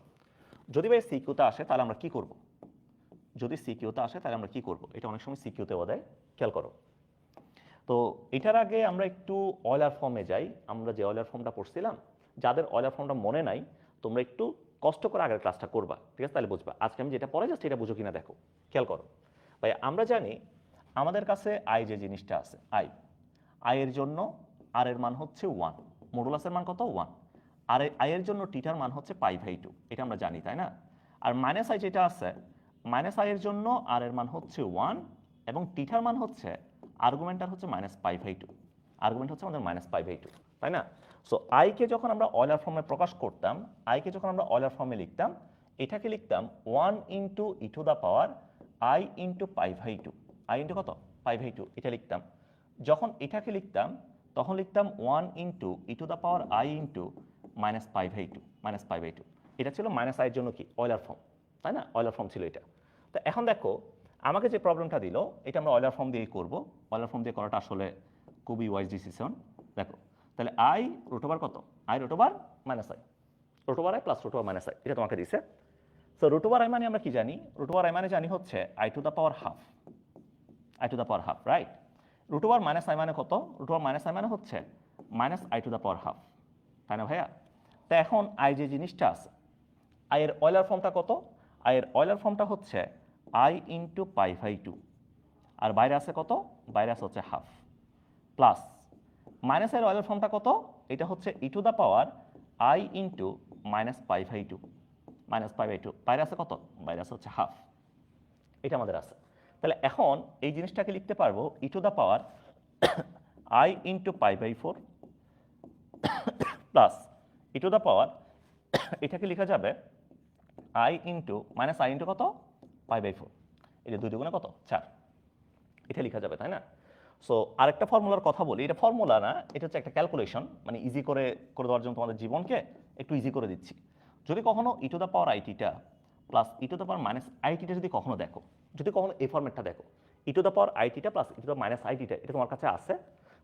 [SPEAKER 2] যদি ভাই সিকিউতে আসে তাহলে আমরা কি করব, যদি সিকিউতে আসে তাহলে আমরা কি করব, এটা অনেক সময় সিকিউতেও দেয়, খেয়াল করো। তো এটার আগে আমরা একটু অয়লার ফর্মে যাই, আমরা যে অয়লার ফর্মটা পড়ছিলাম, যাদের অয়লার ফর্মটা মনে নাই তোমরা একটু কষ্ট করে আগের ক্লাসটা করবা, ঠিক আছে? তাহলে বুঝবা। আজকে আমি যেটা পড়ে যাচ্ছি এটা বুঝো কিনা দেখো, খেয়াল করো। ভাই আমরা জানি আমাদের কাছে আই যে জিনিসটা আছে, আই এর জন্য আর এর মান হচ্ছে 1, মডুলাসের মান কত 1, আর আই এর জন্য টিটার মান হচ্ছে π/2, এটা আমরা জানি তাই না? আর মাইনাস আই যেটা আছে, মাইনাস আই এর জন্য আর এর মান হচ্ছে 1 এবং টিটার মান হচ্ছে, আর্গুমেন্টটার হচ্ছে -π/2, আর্গুমেন্ট হচ্ছে আমাদের -π/2, তাই না? সো আইকে যখন আমরা অয়লার ফর্মে প্রকাশ করতাম, আইকে যখন আমরা অয়লার ফর্মে লিখতাম, এটাকে লিখতাম 1 into E to the power I into π/2, I into কত π/2, এটা লিখতাম। যখন এটাকে লিখতাম তখন লিখতাম 1 into E to the power I into -π/2, এটা ছিল মাইনাস আইয়ের জন্য কি অয়লার ফর্ম, তাই না? অয়লার ফর্ম ছিল এটা। তো এখন দেখো আমাকে যে প্রবলেমটা দিল এটা আমরা অয়লার ফর্ম দিয়েই করব। অয়লার ফর্ম দিয়ে করাটা আসলে খুবই ওয়াইজ ডিসিশন। দেখো তাহলে আই রুট ওভার কত, i root over minus i, root over i plus root over minus i, এটা তোমাকে দিছে। সো রুট ওভার আই মানে আমরা কি জানি, রুট ওভার আই মানে জানি হচ্ছে i to the power half, i to the power half, right? Root over minus i মানে কত, রুট ওভার মাইনাস আই মানে হচ্ছে minus i to the power half, তাই না ভাইয়া? তো এখন আই যে জিনিসটা আছে, আই এর অয়লার ফর্মটা কত, আই এর অয়লার ফর্মটা হচ্ছে আই ইন্টু π/2, আর বাইরে আছে কত, বাইরে আছে হচ্ছে হাফ, প্লাস মাইনাস এর অয়লার ফর্মটা কত, এটা হচ্ছে E to the power I into -π/2, -π/2, বাইরে আছে কত, বাইরে আছে হচ্ছে হাফ, এটা আমাদের আছে। তাহলে এখন এই জিনিসটাকে লিখতে পারবো E to the power I into π/4 plus E to the power, এটাকে লেখা যাবে I into minus I into কত π/4, এটা 2 দুগুণে কত 4, এটা লেখা যাবে তাই না? সো আরেকটা ফর্মুলার কথা বলি, এটা ফর্মুলা না, এটা হচ্ছে একটা ক্যালকুলেশন, মানে ইজি করে দেওয়ার জন্য তোমাদের জীবনকে একটু ইজি করে দিচ্ছি। যদি কখনো E to the power I theta plus E to the power minus I theta যদি কখনো দেখো, যদি কখনো এই ফর্মেটটা দেখো, E to the power I theta plus E to the minus I theta, এটা তোমার কাছে আছে,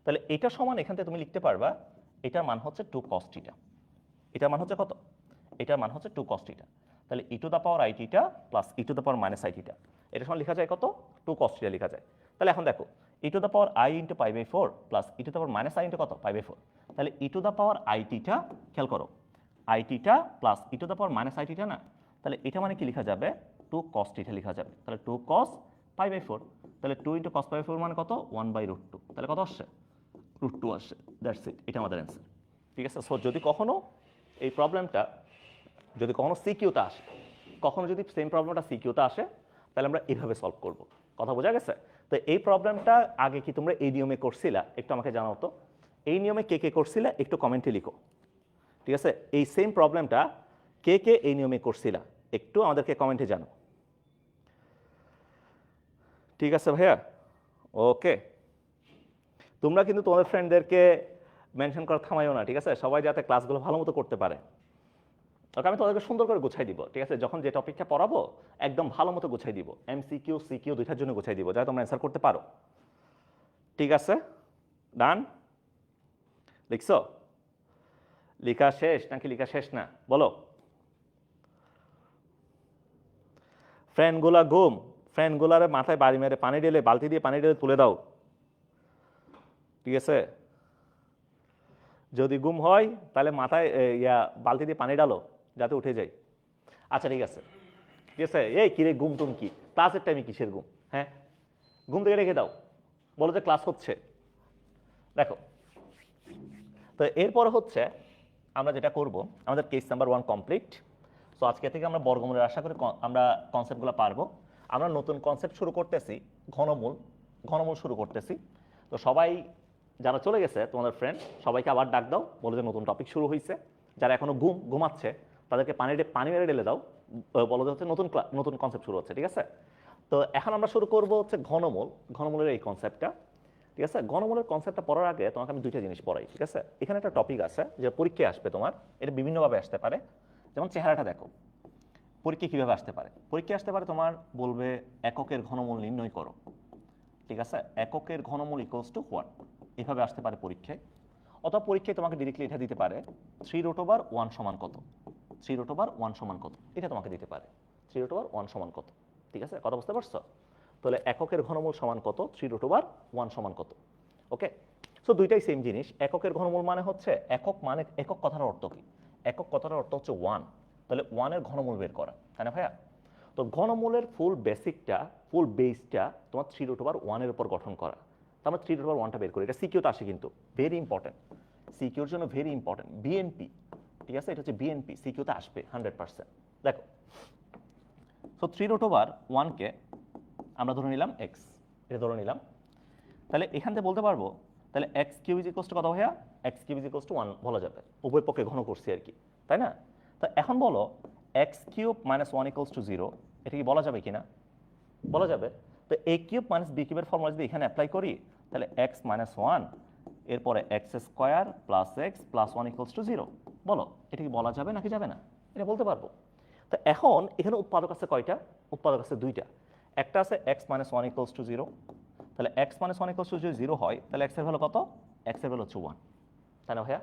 [SPEAKER 2] তাহলে এটা সমান এখান থেকে তুমি লিখতে পারবা এটার মান হচ্ছে 2 cos θ, এটার মান হচ্ছে কত, এটার মান হচ্ছে 2 cos θ। তাহলে E to the power I theta plus E to the power minus I theta, এটা সমান লেখা যায় কত, 2 cos θ লেখা যায়। তাহলে এখন দেখো E to the power I into π/4 plus E to the power minus I into কত π/4, তাহলে E to the power I theta, খেয়াল করো, I theta plus E to the power minus I theta না, তাহলে এটা মানে কি লেখা যাবে 2 cos θ লেখা যাবে। তাহলে 2 cos π/4, তাহলে 2 ইন্টু cos π/4 মানে কত 1/√2, তাহলে কত আসছে √2 আসছে, দ্যাটস ইট, এটা আমাদের অ্যান্সার, ঠিক আছে? সো যদি কখনো এই প্রবলেমটা যদি কখনো সিকিউতে আসে, কখনো যদি সেম প্রবলেমটা সিকিউতে আসে, তাহলে আমরা এইভাবে সলভ করব, কথা বোঝা গেছে? তো এই প্রবলেমটা আগে কি তোমরা এই নিয়মে করছিলা, একটু আমাকে জানাও তো, এই নিয়মে কে কে করছিলা একটু কমেন্টে লিখো, ঠিক আছে? এই সেম প্রবলেমটা কে কে এই নিয়মে করছিলা একটু আমাদেরকে কমেন্টে জানাও, ঠিক আছে ভাইয়া? ওকে, তোমরা কিন্তু তোমাদের ফ্রেন্ডদেরকে মেনশন করা থামাইও না, ঠিক আছে? সবাই যাতে ক্লাসগুলো ভালো মতো করতে পারে। ওকে, আমি তোমাদেরকে সুন্দর করে গুছাই দিব, ঠিক আছে? যখন যে টপিকটা পড়াবো একদম ভালো মতো গুছাই দিব, এমসিকিউ সিকিউ দুইটার জন্য গুছাই দিব, যাতে তোমরা অ্যান্সার করতে পারো, ঠিক আছে? ডান? লিখছো? লেখা শেষ নাকি লেখা শেষ না বলো? ফ্রেন্ডগুলা ঘুম, ফ্রেন্ডগুলারে মাথায় বাড়ি মেরে পানি ঢেলে, বালতি দিয়ে পানি ঢেলে তুলে দাও, ঠিক আছে? যদি ঘুম হয় তাহলে মাথায় বালতি দিয়ে পানি ডালো যাতে উঠে যায়। আচ্ছা ঠিক আছে, ঠিক আছে? এই কিরে ঘুম টুম কি, ক্লাসের টাইমে কিসের ঘুম? হ্যাঁ, ঘুম থেকে রেখে দাও, বলো যে ক্লাস হচ্ছে। দেখো তো এরপর হচ্ছে আমরা যেটা করব, আমাদের কেস নাম্বার 1 কমপ্লিট। সো আজকে থেকে আমরা বর্গমূলের আশা করি আমরা কনসেপ্টগুলো পারবো। আমরা নতুন কনসেপ্ট শুরু করতেছি, ঘনমূল, ঘনমূল শুরু করতেছি। তো সবাই যারা চলে গেছে তোমাদের ফ্রেন্ড সবাইকে আবার ডাক দাও, বলো যে নতুন টপিক শুরু হয়েছে। যারা এখনো ঘুমাচ্ছে তাদেরকে পানি মেরে ঢেলে দাও, বলো যে হচ্ছে নতুন কনসেপ্ট শুরু হচ্ছে, ঠিক আছে? তো এখন আমরা শুরু করব হচ্ছে ঘনমূল, ঘনমূলের এই কনসেপ্টটা, ঠিক আছে? ঘনমূলের কনসেপ্টটা পড়ার আগে তোমাকে আমি দুইটা জিনিস পড়াই, ঠিক আছে? এখানে একটা টপিক আছে যে পরীক্ষায় আসবে তোমার, এটা বিভিন্নভাবে আসতে পারে। যেমন চেহারাটা দেখো, পরীক্ষা কীভাবে আসতে পারে? পরীক্ষায় আসতে পারে তোমার বলবে এককের ঘনমূল নির্ণয় করো, ঠিক আছে? এককের ঘনমূল ইকুয়ালস টু হোয়াট, এভাবে আসতে পারে পরীক্ষায়। অথবা পরীক্ষায় তোমাকে ডিরেক্টলি এটা দিতে পারে 3√1 সমান কত, 3√1 সমান কত, এটা তোমাকে দিতে পারে 3√1 সমান কত, ঠিক আছে? কথা বুঝতে পারছো? তাহলে এককের ঘনমূল সমান কত, 3√1 সমান কত, ওকে? সো দুইটাই সেম জিনিস। এককের ঘনমূল মানে হচ্ছে একক, মানে একক কথার অর্থ কি? একক কথাটার অর্থ হচ্ছে 1, তাহলে 1 এর ঘনমূল বের করা, তাই না ভাইয়া? তো ঘনমূলের ফুল বেসিকটা, ফুল বেসটা তোমার 3√1 এর উপর গঠন করা। তো আমরা 3√1টা বের করি, এটা সিকিউতে আসে কিন্তু, ভেরি ইম্পর্টেন্ট, সিকিউর জন্য ভেরি ইম্পর্টেন্ট, বিএনপি, ঠিক আছে, এটা হচ্ছে বিএনপি, সিকিউতে আসবে 100%। দেখো, সো 3√1কে আমরা ধরে নিলাম এক্স, এটা ধরে নিলাম, তাহলে এখান থেকে বলতে পারবো, তাহলে x cube is equals to কত ভাইয়া? X cube is equals two 1 বলা যাবে, উভয় পক্ষে ঘন করছি আর কি, তাই না? তো এখন বলো x cube minus 1 equals to 0, এটা কি বলা যাবে কিনা? বলা যাবে। তো এ কিউব মাইনাস বি কিউবের ফর্মুলা যদি এখানে অ্যাপ্লাই করি, তাহলে এক্স মাইনাস 1 এরপরে x square plus x plus 1 equals to 0, বলো এটা কি বলা যাবে নাকি যাবে না? এটা বলতে পারবো। তো এখন এখানে উৎপাদক আছে কয়টা? উৎপাদক আছে দুইটা, একটা আছে এক্স মাইনাস 1 ইকুয়ালস টু 0, তাহলে এক্স মাইনাস 1 ইকুয়ালস টু যদি 0 হয়, তাহলে এক্স এর ভ্যালু কত? এক্স এর ভ্যালু হচ্ছে 1, তাই না ভাইয়া?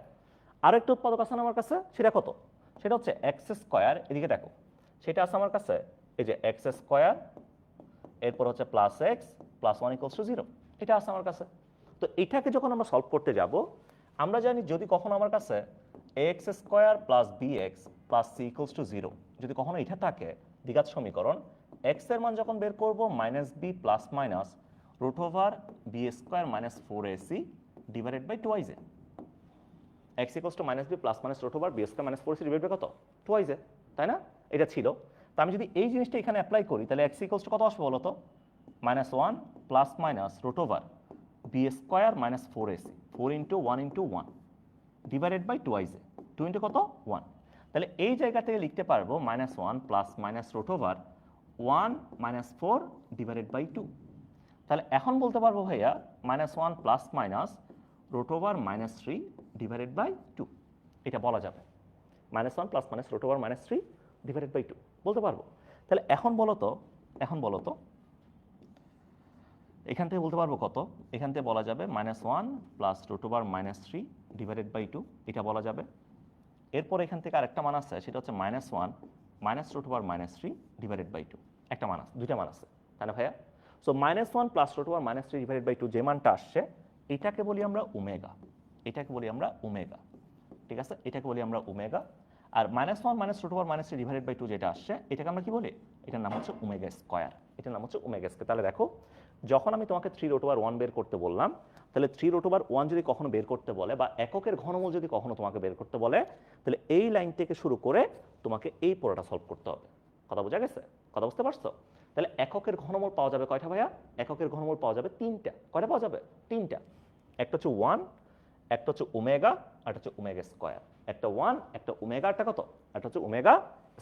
[SPEAKER 2] আরো একটা উৎপাদক আছে না আমার কাছে, সেটা কত? সেটা হচ্ছে এক্স স্কোয়ার, এদিকে দেখো, সেটা আছে আমার কাছে, এই যে এক্স স্কোয়ার এরপর হচ্ছে plus x plus 1 equals to 0, এটা আছে আমার কাছে। তো এটাকে যখন আমরা সলভ করতে যাব, আমরা জানি যদি কখনো আমার কাছে x square plus b x plus c equals to 0, যদি কখনো এটা থাকে দ্বিঘাত সমীকরণ, এক্স এর মান যখন বের করব minus b plus minus root over b square minus 4ac divided by 2iz, x equals to minus b plus minus root over b square minus 4ac divide by কত? 2iz, তাই না? এটা ছিল। তো আমি যদি এই জিনিসটা এখানে অ্যাপ্লাই করি, তাহলে এক্স ইকুয়ালস টু কত আসবে বলো তো? Minus 1 plus minus root over b square minus 4ac, 4 into 1 into 1 divided by 2iz, 2 into কত? 1। তাহলে এই জায়গা থেকে লিখতে পারবো minus 1 plus minus root over 1 minus 4 divided by 2। তাহলে এখন বলতে পারবো ভাইয়া minus 1 plus minus root over minus 3 divided by 2, এটা বলা যাবে। Minus 1 plus minus root over minus 3 divided by 2 বলতে পারবো। তাহলে এখন বলো তো এখান থেকে বলতে পারবো কত? এখান থেকে বলা যাবে minus 1 plus root over minus 3 divided by 2, এটা বলা যাবে। এরপর এখান থেকে আরেকটা মান আছে, সেটা হচ্ছে minus 1 minus root over minus 3 divided by 2, একটা মান আছে, দুইটা মান আছে, তাই না ভাইয়া? So minus 1 plus root over minus 3 divided by 2 যে মানটা আসছে, এটাকে বলি আমরা ওমেগা, এটাকে বলি আমরা ওমেগা, ঠিক আছে, এটাকে বলি আমরা ওমেগা। আর minus 1 minus root over minus 3 divided by 2 যেটা আসছে, এটাকে আমরা কি বলি? এটার নাম হচ্ছে ওমেগা স্কোয়ার, এটার নাম হচ্ছে ওমেগা স্কোয়ার। তাহলে দেখো, যখন আমি তোমাকে 3√1 বের করতে বললাম, তাহলে 3√1 যদি কখনো বের করতে বলে বা এককের ঘনমূল যদি কখনো তোমাকে বের করতে বলে, তাহলে এই লাইন থেকে শুরু করে তোমাকে এই পুরোটা সলভ করতে হবে। কথা বোঝা গেছে? কথা বুঝতে পারছো? তাহলে এককের ঘনমূল পাওয়া যাবে কয়টা ভাইয়া? এককের ঘনমূল পাওয়া যাবে 3টা। কয়টা পাওয়া যাবে? 3টা। একটা হচ্ছে 1, একটা হচ্ছে ওমেগা, আর একটা হচ্ছে ওমেগা স্কোয়ার। একটা 1, একটা ওমেগা, একটা কত? একটা হচ্ছে ওমেগা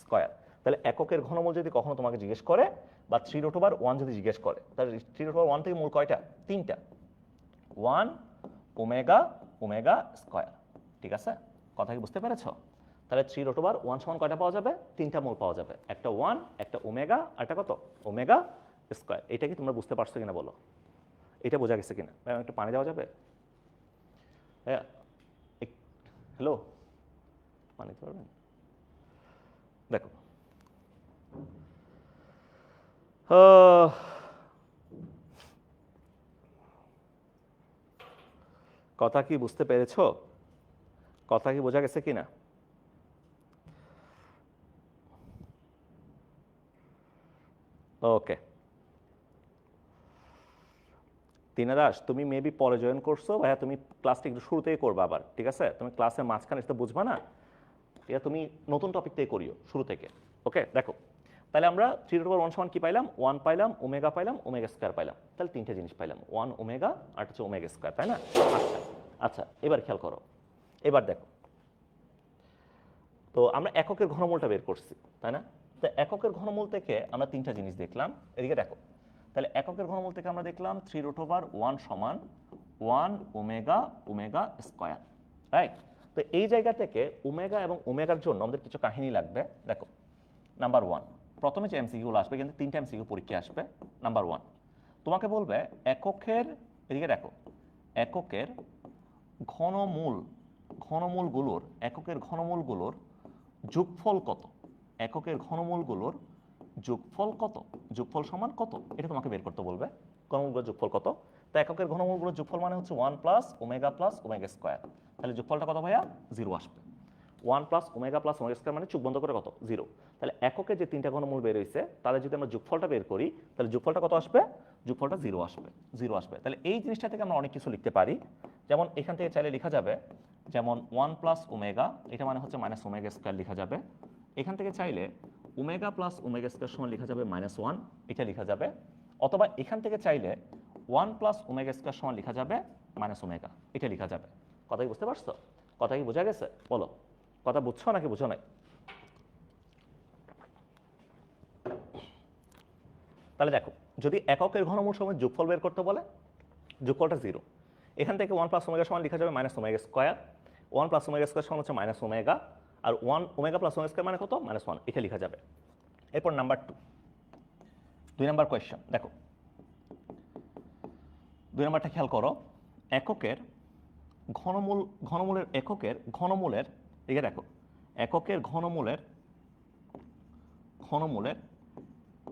[SPEAKER 2] স্কোয়ার। তাহলে এককের ঘনমূল যদি কখনো তোমাকে জিজ্ঞেস করে বা 3√1 যদি জিজ্ঞেস করে, তাহলে 3√1 থেকে মূল কয়টা? 3টা, 1 ওমেগা ওমেগা স্কোয়ার, ঠিক আছে? কথা কি বুঝতে পেরেছ? তাহলে 3√1 সমান কয়টা পাওয়া যাবে? 3টা মূল পাওয়া যাবে, একটা 1, একটা ওমেগা, আর একটা কত? Omega square. এটা কি তোমরা বুঝতে পারছো কিনা বলো? এটা বোঝা গেছে কিনা? ভাই একটু পানি দেওয়া যাবে? হ্যাঁ, হ্যালো, পানি দিতে পারবেন? দেখো, কথা কি বুঝতে পেরেছ? কথা কি বোঝা গেছে কিনা? ওকে, টিনা দাস, তুমি মেবি পরে জয়েন করছো ভাইয়া, তুমি ক্লাসটা একটু শুরু থেকে করবা আবার, ঠিক আছে? তুমি ক্লাসের মাঝখানে এসে বুঝবা না, এটা তুমি নতুন টপিক থেকে করিও শুরু থেকে। ওকে, দেখো, তাহলে আমরা 3√1 সমান কি পাইলাম? 1 পাইলাম, ওমেগা পাইলাম, ওমেগা স্কোয়ার পাইলাম। তাহলে 3টে জিনিস পাইলাম, 1 ওমেগা আর হচ্ছে ওমেগা স্কোয়ার, তাই না? আচ্ছা আচ্ছা, এবার খেয়াল করো, এবার দেখো, তো আমরা এককের ঘনমূলটা বের করছি, তাই না? তো এককের ঘনমূল থেকে আমরা 3টা জিনিস দেখলাম, এদিকে দেখো, তাহলে এককের ঘনমূল থেকে আমরা দেখলাম 3√1 সমান 1 ওমেগা ওমেগা স্কোয়ার, রাইট? তো এই জায়গা থেকে ওমেগা এবং ওমেগার জন্য আমাদের কিছু কাহিনী লাগবে। দেখো, নাম্বার 1, প্রথমে যে এমসিকিউগুলো আসবে, কিন্তু 3টা এমসিকিউ পরীক্ষা আসবে। নাম্বার 1 তোমাকে বলবে এককের, এদিকে দেখো, এককের ঘনমূলগুলোর এককের ঘনমূলগুলোর যোগফল কত? এককের ঘনমূলগুলোর যোগফল কত? যোগফল সমান কত? এটা তোমাকে বের করতে বলবে, ঘনমূলগুলোর যোগফল কত। তো এককের ঘনমূলগুলোর যোগফল মানে হচ্ছে 1 প্লাস ওমেগা স্কোয়ার। তাহলে যোগফলটা কত ভাইয়া? 0 আসবে। 1 প্লাস ওমেগা স্কয়ার মানে চুক বন্ধ করে কত 0। তাহলে এককের যে তিনটা ঘনমূল বের হয়েছে তাহলে যদি আমরা যোগফলটা বের করি তাহলে যোগফলটা কত আসবে? যোগফলটা 0 আসবে। তাহলে এই জিনিসটা থেকে আমরা অনেক কিছু লিখতে পারি। যেমন এখান থেকে চাইলে লেখা যাবে যেমন 1 প্লাস ওমেগা, এটা মানে হচ্ছে মাইনাস ওমেগা স্কয়ার লেখা যাবে। এখান থেকে চাইলে ওমেগা প্লাস ওমেগা স্কয়ার সমান লেখা যাবে -1, এটা লেখা যাবে। অথবা এখান থেকে চাইলে 1 প্লাস ওমেগা স্কয়ার সমান লেখা যাবে মাইনাস ওমেগা, এটা লেখা যাবে। কথা কি বুঝতে পারছো? কথা কি বোঝা গেছে? বলো, কথা বুঝছো নাকি বুঝো নাই? তাহলে দেখো, যদি এককের ঘনমূল সময় যোগফল বের করতে বলে, যোগফলটা 0। এখান থেকে 1 প্লাস ওমেগা সমান লেখা যাবে minus omega square, 1 plus omega square সমান হচ্ছে মাইনাস ওমেগা, আর 1 ওমেগা প্লাস ওমেগা স্কয়ার মানে কত? -1, এটা লেখা যাবে। এরপর নাম্বার 2, 2 নাম্বার কোয়েশ্চেন দেখো, 2 নাম্বারটা খেয়াল করো। এককের ঘনমূলের দিকে দেখো, এককের ঘনমূলের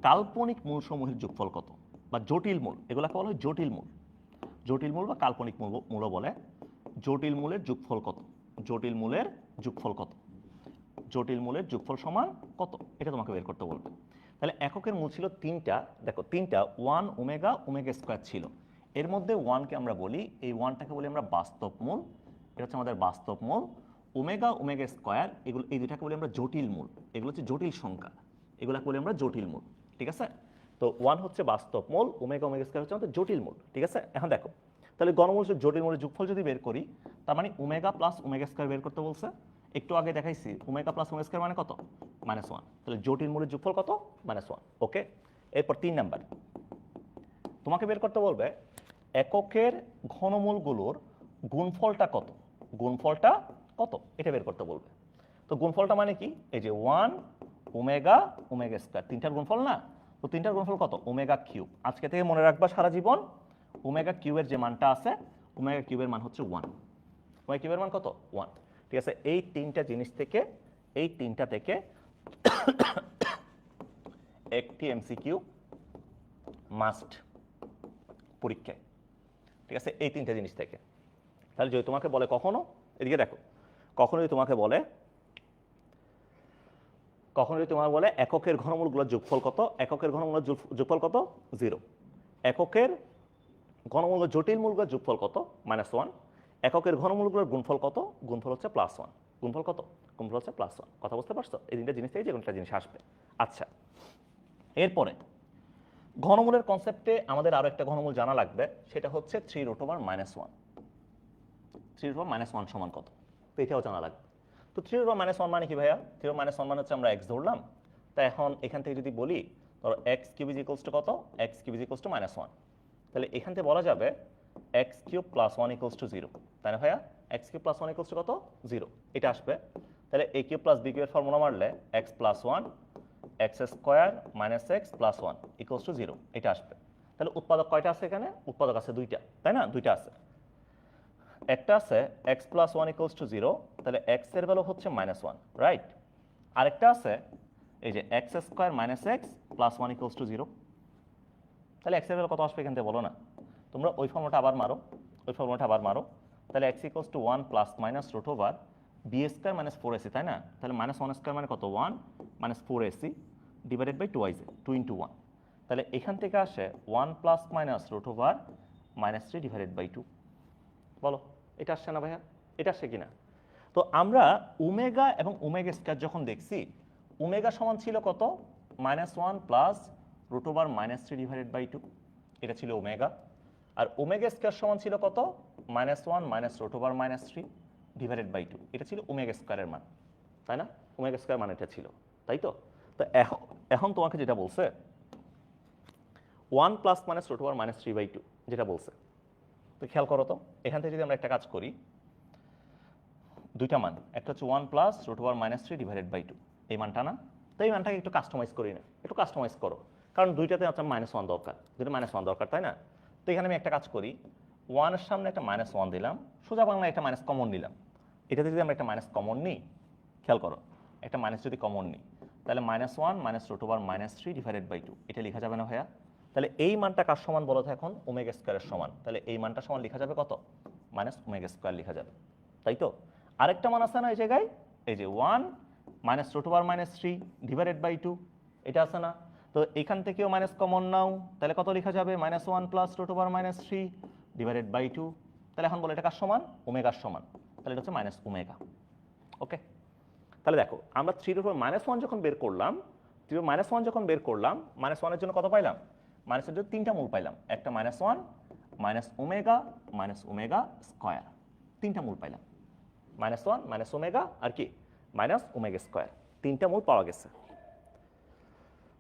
[SPEAKER 2] কাল্পনিক মূলসমূহের যোগফল কত, বা জটিল মূল, এগুলাকে বলা হয় জটিল মূল। জটিল মূল বা কাল্পনিক মূলও বলে। জটিল মূলের যোগফল কত? জটিল মূলের যোগফল সমান কত, এটা তোমাকে বের করতে বলবে। তাহলে এককের মূল ছিল 3টা, দেখো 3টা, 1 ওমেগা স্কয়ার ছিল। এর মধ্যে 1কে আমরা বলি, এই 1টাকে বলি আমরা বাস্তব মূল, এটা হচ্ছে আমাদের বাস্তব মূল। ওমেগা স্কয়ার, এগুলো এই দুটাকে বলি আমরা জটিল মূল, এগুলো হচ্ছে জটিল সংখ্যা, এগুলোকে বলি আমরা জটিল মূল। ঠিক আছে? তো 1 হচ্ছে বাস্তব মূল, ওমেগা স্কয়ার হচ্ছে আমাদের জটিল মূল। ঠিক আছে? এখন দেখো, তাহলে গণমূল জটিল মূলের যোগফল যদি বের করি, তার মানে ওমেগা প্লাস ওমেগা স্কয়ার বের করতে বলছে। একটু আগে দেখাইছি ওমেগা প্লাস ওমেগা স্কয়ার মানে কত? -1। তাহলে জটিল মূলের যোগফল কত? -1। ওকে। এরপর 3 নাম্বার, তোমাকে বের করতে বলবে এককের ঘনমূলগুলোর গুণফলটা কত। গুণফলটা কত, এটা বের করতে বলবে। তো গুণফলটা মানে কি? এই যে 1 ওমেগা স্কয়ার, তিনটার গুণফল না? তো তিনটার গুণফল কত? Omega cube. আজকে থেকে মনে রাখবা সারা জীবন, ওমেগা কিউবের যে মানটা আছে, ওমেগা কিউবের মান হচ্ছে 1। ওমেগা কিউবের মান কত? 1। ঠিক আছে? এই তিনটা জিনিস থেকে, এই তিনটা থেকে একটি এমসিকিউ মাস্ট পরীক্ষায়। ঠিক আছে? এই তিনটা জিনিস থেকে। তাহলে যদি তোমাকে বলে কখনো, এদিকে দেখো, কখনো যদি তোমাকে বলে এককের ঘনমূলগুলোর যোগফল কত, এককের ঘনমূলের যোগফল কত? 0। এককের ঘনমূল জটিল মূলগুলোর যোগফল কত? -1। এককের ঘনমূলগুলোর গুণফল কত? গুণফল হচ্ছে +1। গুণফল কত? গুণফল হচ্ছে +1। কথা বুঝতে পারছো? এই তিনটা জিনিস থেকে যে কোনটা জিনিস আসবে। আচ্ছা, এরপরে ঘনমূলের কনসেপ্টে আমাদের আরো একটা ঘনমূল জানা লাগবে, সেটা হচ্ছে 3√−1। 3√−1 সমান কত, তো এটাও জানা লাগবে। তো 3√−1 মানে কি ভাইয়া? 3√−1 মানে হচ্ছে আমরা x ধরলাম। তা এখন এখান থেকে যদি বলি ধরো x³ = কত? x³ = -1। তাহলে এখান থেকে বলা যাবে x³ + 1 = 0, তাই না ভাইয়া? x³ + 1 = কত? 0, এটা আসবে। তাহলে a³ + b³ এর ফর্মুলা মারলে x + 1 x² - x + 1 = 0, এটা আসবে। তাহলে উৎপাদক কয়টা আছে এখানে? উৎপাদক আছে 2টা, তাই না? 2টা আছে। একটা আছে x + 1 = 0, তাহলে x এর ভ্যালু হচ্ছে -1, রাইট? আরেকটা আছে এই যে x² - x + 1 = 0। তাহলে x এর ভ্যালু কত আসবে এখান থেকে বলো না? তোমরা ওই ফর্মুলাটা আবার মারো, তাহলে x = 1 ± b² - 4ac, তাই না? তাহলে -1² মানে কত? 1 - 4ac / 2 2 × 1। তাহলে এখান থেকে আসে 1 ± -3 / 2। বলো, এটা আসছে না ভাইয়া? এটা আসছে কিনা? তো আমরা ওমেগা এবং ওমেগা স্কয়ার যখন দেখছি, ওমেগা সমান ছিল কত? -1 √−3 / 2, এটা ছিল ওমেগা। আর ওমেগা স্কয়ার সমান ছিল কত? -1 √−3 / 2, এটা ছিল ওমেগা স্কয়ারের মান, তাই না? ওমেগা স্কয়ার মান এটা ছিল, তাই তো? তো এখন তোমাকে যেটা বলছে 1 ± √−3 / 2 যেটা বলছে, তো খেয়াল করো তো, এখান থেকে যদি আমরা একটা কাজ করি, দুইটা মান, একটা হচ্ছে 1 ± √−3 / 2, এই মানটা না? তো এই মানটাকে একটু কাস্টমাইজ করি না, একটু কাস্টমাইজ করো, কারণ দুইটাতে আপনার -1 দরকার, দুটো -1 দরকার, তাই না? তো এখানে আমি একটা কাজ করি, 1 এর সামনে একটা -1 দিলাম, সোজা বাংলায় একটা মাইনাস কমন নিলাম। এটাতে যদি আমরা একটা মাইনাস কমন নিই, খেয়াল করো, একটা মাইনাস যদি কমন নিই, তাহলে -1 √−3 / 2, এটা লেখা যাবে না ভাইয়া? তাহলে এই মানটা কার সমান বলো তো এখন? ওমেগা স্কয়ারের সমান। তাহলে এই মানটা সমান লেখা যাবে কত? -ওমেগা স্কয়ার লেখা যাবে, তাই তো? আরেকটা মান আছে না এই জায়গায়? এই যে 1 minus root over minus 3 divided by 2, এটা আছে না? তো এখান থেকেও মাইনাস কমন নাও, তাহলে কত লেখা যাবে? Minus 1 plus root over minus 3 divided by 2। তাহলে এখন বলো এটা কার সমান? ওমেগার সমান। তাহলে এটা হচ্ছে মাইনাস ওমেগা। ওকে, তাহলে দেখো আমরা 3 রুট ওভার মাইনাস 1 যখন বের করলাম, 3 মাইনাস 1 যখন বের করলাম, মাইনাস 1 এর জন্য কত পাইলাম? মাইনাসের জন্য 3টা মূল পাইলাম, একটা মাইনাস 1 মাইনাস ওমেগা স্কয়ার, 3টা মূল পাইলাম। মাইনাস 1 মাইনাস ওমেগা আর কি মাইনাস ওমেগা স্কয়ার, 3টা মূল পাওয়া গেছে।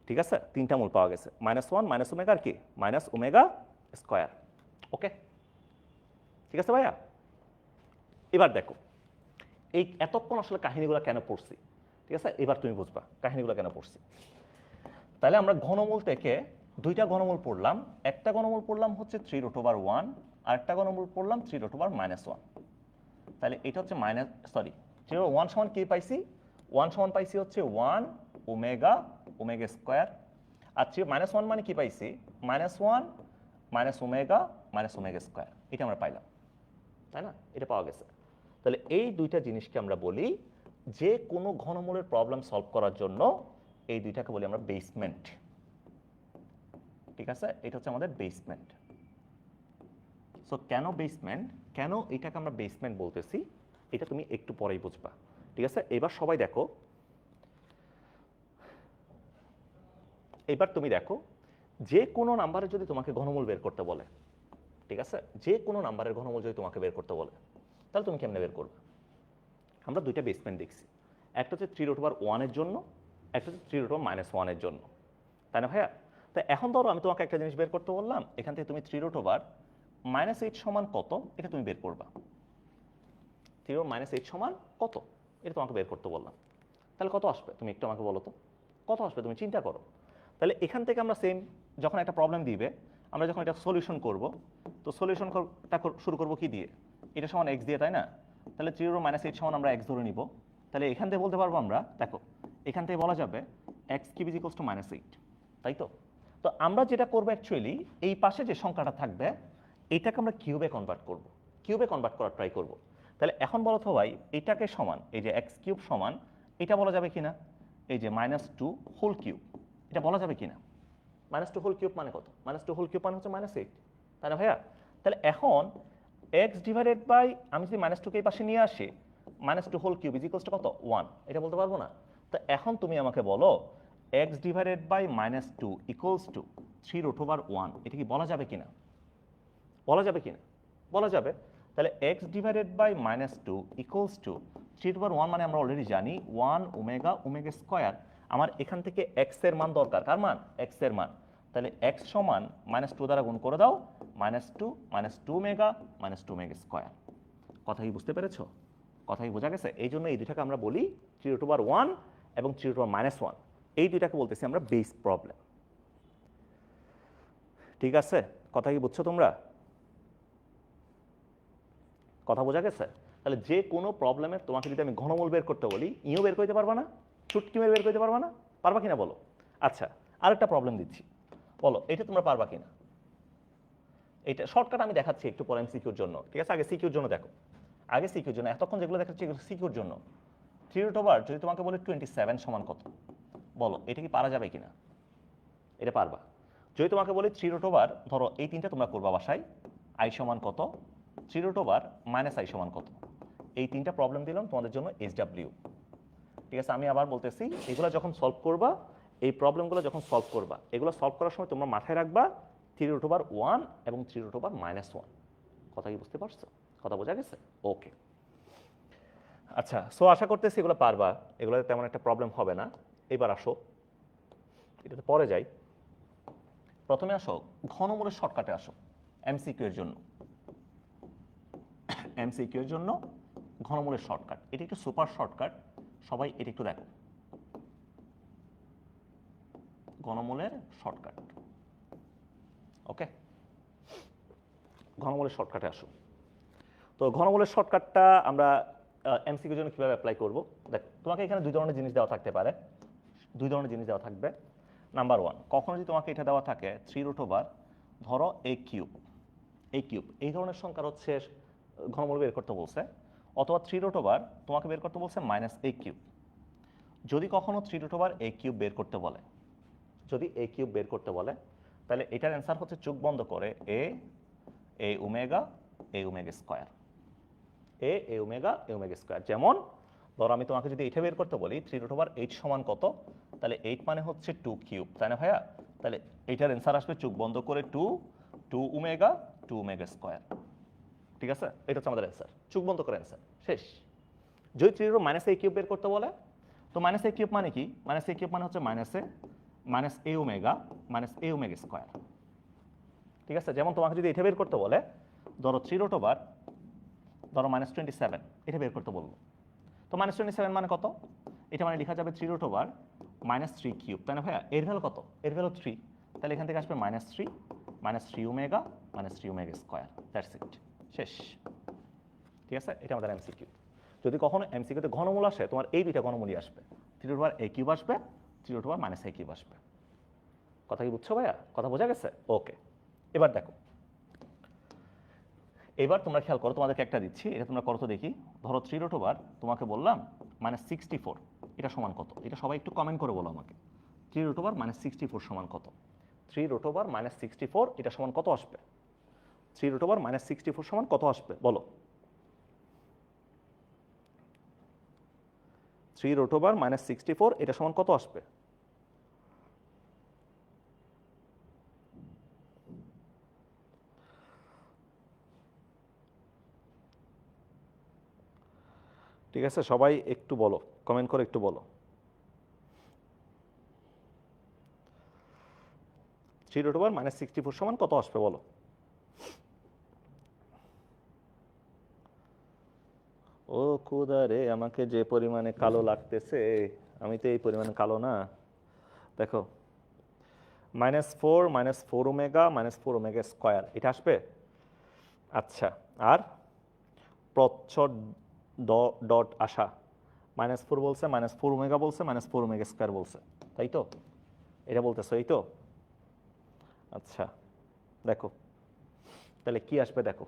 [SPEAKER 2] ঠিক আছে, 3টা মূল পাওয়া গেছে, মাইনাস 1 মাইনাস ওমেগা আর কি মাইনাস ওমেগা স্কয়ার। ওকে, ঠিক আছে ভাইয়া? এবার দেখো এই এতক্ষণ আসলে কাহিনীগুলো কেন পড়ছি, ঠিক আছে? এবার তুমি বুঝবা কাহিনীগুলো কেন পড়ছি। তাহলে আমরা ঘনমূল থেকে দুইটা ঘনমূল পড়লাম, একটা ঘনমূল পড়লাম হচ্ছে 3 রুট ওভার 1, আর একটা ঘনমূল পড়লাম 3 রুট ওভার মাইনাস 1। তাহলে এটা হচ্ছে মাইনাস, সরি 3 ওভার 1 সমান কি পাইছি? 1 সমান পাইছি হচ্ছে 1 ওমেগা স্কয়ার, আর 3 মাইনাস 1 মানে কি পাইছি? মাইনাস 1 মাইনাস ওমেগা স্কয়ার, এটা আমরা পাইলাম, তাই না? এটা পাওয়া গেছে। তাহলে এই দুইটা জিনিসকে আমরা বলি যে কোনো ঘনমূলের প্রবলেম সলভ করার জন্য এই দুইটাকে বলি আমরা বেসমেন্ট। ঠিক আছে, এটা হচ্ছে আমাদের বেসমেন্ট। সো কেন বেসমেন্ট, কেন এটাকে আমরা বেসমেন্ট বলতেছি এটা তুমি একটু পরেই বুঝবা। ঠিক আছে, এবার সবাই দেখো, এবার তুমি দেখো যে কোনো নাম্বারে যদি তোমাকে ঘনমূল বের করতে বলে, ঠিক আছে, যে কোনো নাম্বারের ঘনমূল যদি তোমাকে বের করতে বলে, তাহলে তুমি কেমনে বের করবে? আমরা দুইটা বেসমেন্ট দেখছি, একটা হচ্ছে 3 রুট ওভার 1 এর জন্য, একটা হচ্ছে 3 রুট ওভার মাইনাস 1 এর জন্য, তাই না ভাইয়া? তো এখন ধরো আমি তোমাকে একটা জিনিস বের করতে বললাম, এখান থেকে তুমি 3 রুট ওভার মাইনাস 8 সমান কত এটা তুমি বের করবা। 3 ওভার মাইনাস 8 সমান কত এটা তোমাকে বের করতে বললাম, তাহলে কত আসবে তুমি একটু আমাকে বলো তো, কত আসবে তুমি চিন্তা করো। তাহলে এখান থেকে আমরা সেম যখন একটা প্রবলেম দিবে, আমরা যখন এটা সলিউশন করব, তো সলিউশনটা শুরু করব কি দিয়ে? এটা সমান এক্স দিয়ে, তাই না? তাহলে 3 ওভার মাইনাস 8 সমান আমরা এক্স ধরে নিব। তাহলে এখান থেকে বলতে পারবো আমরা, দেখো এখান থেকে বলা যাবে x cube is equals to minus 8, তাই তো? তো আমরা যেটা করবো অ্যাকচুয়ালি, এই পাশে যে সংখ্যাটা থাকবে এটাকে আমরা কিউবে কনভার্ট করব, কিউবে কনভার্ট করার ট্রাই করব। তাহলে এখন বলো তো ভাই, এটাকে সমান এই যে এক্স কিউব সমান এটা বলা যাবে কিনা? এই যে মাইনাস 2 হোল কিউব, এটা বলা যাবে কিনা? মাইনাস 2 হোল কিউব মানে কত? মাইনাস 2 হোল কিউব মানে হচ্ছে মাইনাস 8, তাই না ভাইয়া? তাহলে এখন এক্স ডিভাইডেড বাই, আমি যদি মাইনাস 2 কে এই পাশে নিয়ে আসি, minus 2 whole cube is equals to কত? 1, এটা বলতে পারবো না? তো এখন তুমি আমাকে বলো x divided by minus 2 equals to 3 root over 1, এটা কি বলা যাবে কিনা? বলা যাবে কিনা? বলা যাবে। তাহলে x divided by minus 2 equals to 3 root over 1 মানে আমরা অলরেডি জানি 1 ওমেগা স্কয়ার। আমার এখান থেকে এক্স এর মান দরকার, কার মান? এক্স এর মান। তাহলে এক্স সমান মাইনাস 2 দ্বারা গুণ করে দাও, মাইনাস 2 ওমেগা স্কয়ার। কথা কি বুঝতে পেরেছো? কথা কি বোঝা গেছে? এই জন্য এই দুটাকে আমরা বলি 3 রুট ওভার 1 এবং 3 রুট ওভার মাইনাস 1, এই দুটাকে বলতেছি আমরা বেস প্রবলেম। ঠিক আছে, কথা কি বুঝছো তোমরা? কথা বোঝা গেছে? তাহলে যে কোনো প্রবলেমের তোমাকে যদি আমি ঘনমূল বের করতে বলি, ইও বের করতে পারবা না, চুটকি মেরে বের করতে পারবা না, পারবা কিনা বলো? আচ্ছা, আরেকটা প্রবলেম দিচ্ছি, বলো এটা তোমরা পারবা কিনা? এটা শর্টকাট আমি দেখাচ্ছি একটু পরে এমসিকিউর জন্য, ঠিক আছে? আগে সিকিউর জন্য দেখো, আগে সিকিউর জন্য, এতক্ষণ যেগুলো দেখাচ্ছি এগুলো সিকিউর জন্য। 3 রুট ওভার যদি তোমাকে বলে 27 সমান কত, বলো এটা কি পারা যাবে কিনা? এটা পারবা। যদি তোমাকে বলি 3 রুট ওভার, ধরো এই তিনটা তোমরা করবা বাসায়, আই সমান কত, 3 রুট ওভার মাইনাস আই সমান কত, এই তিনটা প্রবলেম দিলাম তোমাদের জন্য SW। ঠিক আছে, আমি আবার বলতেছি, এগুলো যখন সলভ করবা, এই প্রবলেমগুলো যখন সলভ করবা, এগুলো সলভ করার সময় তোমরা মাথায় রাখবা 3 রুট ওভার 1 এবং 3 রুট ওভার মাইনাস 1। কথা কি বুঝতে পারছো? কথা বোঝা গেছে? ওকে, আচ্ছা, সো আশা করতেছি এগুলো পারবা, এগুলোতে তেমন একটা প্রবলেম হবে না। এবার আসো এটাতে পরে যাই। প্রথমে আসো ঘনমূলের শর্টকাটে আসো, এমসিকিউ এর জন্য। এমসিকিউ এর জন্য ঘনমূলের শর্টকাট, এটা একটু সুপার শর্টকাট, সবাই এটা একটু দেখো। ঘনমূলের শর্টকাট, ওকে, ঘনমূলের শর্টকাটে আসো। তো ঘনমূলের শর্টকাটটা আমরা এমসিকিউ এর জন্য কিভাবে অ্যাপ্লাই করব? দেখ, তোমাকে এখানে দুই ধরনের জিনিস দেওয়া থাকতে পারে, দুই ধরনের জিনিস দেওয়া থাকবে। নাম্বার 1, কখনো যদি তোমাকে এটা দেওয়া থাকে 3 রুট ওভার, ধরো এই কিউব, এই ধরনের সংখ্যার হচ্ছে ঘনমূল বের করতে বলছে, অথবা 3√, তোমাকে বের করতে বলছে -a³। যদি কখনো 3√a³ বের করতে বলে, যদি a³ বের করতে বলে, তাহলে এটার অ্যান্সার হচ্ছে চোখ বন্ধ করে a omega square, a omega square. যেমন ধরো আমি তোমাকে যদি এটা বের করতে বলি 3√8 সমান কত, তাহলে 8 মানে হচ্ছে 2³ তাই না ভাইয়া? তাহলে এটার অ্যান্সার আসবে চোখ বন্ধ করে 2 ওমেগা স্কয়ার। ঠিক আছে, এটা হচ্ছে আমাদের অ্যান্সার, চোখ বন্ধ করে অ্যান্সার শেষ। যদি 3√-a³ বের করতে বলে, তো -a³ মানে কি? -a³ মানে হচ্ছে a ওমেগা স্কয়ার। ঠিক আছে, যেমন তোমাকে যদি এটা বের করতে বলে, ধরো 3√, ধরো -27, এটা বের করতে বলবো, তো -27 মানে কত? এটা মানে লেখা যাবে 3√, -3³ তাই না ভাইয়া? এর ভ্যালু কত? এর ভ্যালু 3, তাহলে এখান থেকে আসবে -3 ওমেগা স্কয়ার। দ্যাটস ইট, শেষ। ঠিক আছে, এটা আমাদের এমসিকিউ। যদি কখনো এমসিকিউতে ঘনমূল আসে, তোমার এই দুইটা ঘনমূলই আসবে, 3√a³ আসবে, 3√-a³ আসবে। কথা কি বুঝছো ভাইয়া? কথা বোঝা গেছে? ওকে, এবার দেখো, এবার তোমরা খেয়াল করো, তোমাদেরকে একটা দিচ্ছি, এটা তোমরা করো তো দেখি। ধরো 3√, তোমাকে বললাম -64, এটা সমান কত? এটা সবাই একটু কমেন্ট করে বলো আমাকে, 3√, -64 সমান কত? 3√, -64 এটা সমান কত আসবে? 3√, -64 সমান কত আসবে বলো? 3√, -64 এটা সমান কত আসবে? ঠিক আছে, সবাই একটু বলো, কমেন্ট করে একটু বলো। 3√, -64 সমান কত আসবে বলো? ও খুদা রে, আমাকে যে পরিমাণে কালো লাগতেছে, আমি তো এই পরিমাণে কালো না। দেখো, -4 ওমেগা স্কয়ার এটা আসবে। আচ্ছা, আর প্রচ্ছদ ডট আসা, -4 বলছে, -4 ওমেগা বলছে, -4 ওমেগা স্কয়ার বলছে, তাই তো? এটা বলতেছো, এই তো? আচ্ছা, দেখো তাহলে কি আসবে দেখো।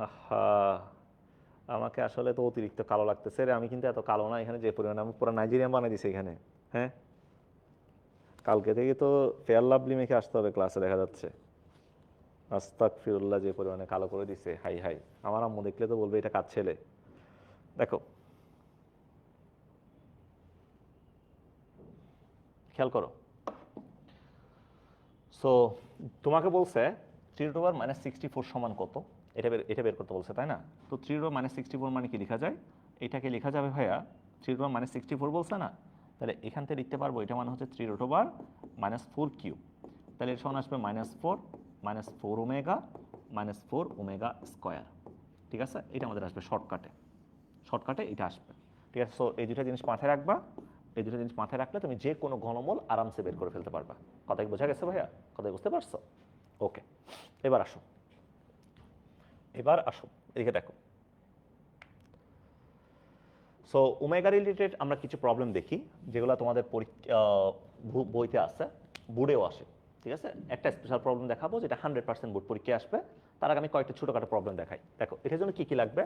[SPEAKER 2] আহা, আমাকে আসলে তো অতিরিক্ত কালো লাগতেছে রে, আমি কিন্তু এত কালো না এখানে যে পরিমাণে, আমি পুরো নাইজেরিয়ান বানাই দিছি এখানে। হ্যাঁ, কালকে থেকে তো ফেয়ার লাভলি মেখে আসতে হবে ক্লাসে দেখা যাচ্ছে। আস্তাগফিরুল্লাহ, যে পরিমাণে কালো করে দিছে, হাই হাই, আমার আম্মু দেখলে তো বলবে এটা কার ছেলে। দেখো, খেয়াল করো, সো তোমাকে বলছে 3√, -64 সমান কত, এটা বের করতে বলছে তাই না? তো 3√, -64 মানে কি লেখা যায়? এটাকে লেখা যাবে ভাইয়া, 3√, -64 বলছে না, তাহলে এখান থেকে লিখতে পারবো এটা মানে হচ্ছে 3√, -4³ তাহলে এর সমান আসবে -4 ওমেগা স্কয়ার। ঠিক আছে, এটা আমাদের আসবে শর্টকাটে এটা আসবে। ঠিক আছে, সো এই দুটো জিনিস মাথায় রাখবা, এই দুটো জিনিস মাথায় রাখলে তুমি যে কোনো ঘনমূল আরামসে বের করে ফেলতে পারবা। কথা কি বোঝা গেছে ভাইয়া? কথা বুঝতে পারছো? ওকে, এবার আসো, এদিকে দেখো। সো ওমেগা রিলেটেড আমরা কিছু প্রবলেম দেখি, যেগুলো তোমাদের বইতে আছে, বোর্ডেও আসে। ঠিক আছে, একটা স্পেশাল প্রবলেম দেখাবো যেটা 100% বোর্ড পরীক্ষায় আসবে। তার আগে আমি কয়েকটা ছোটোখাটো প্রবলেম দেখাই। দেখো, এটার জন্য কি কি লাগবে?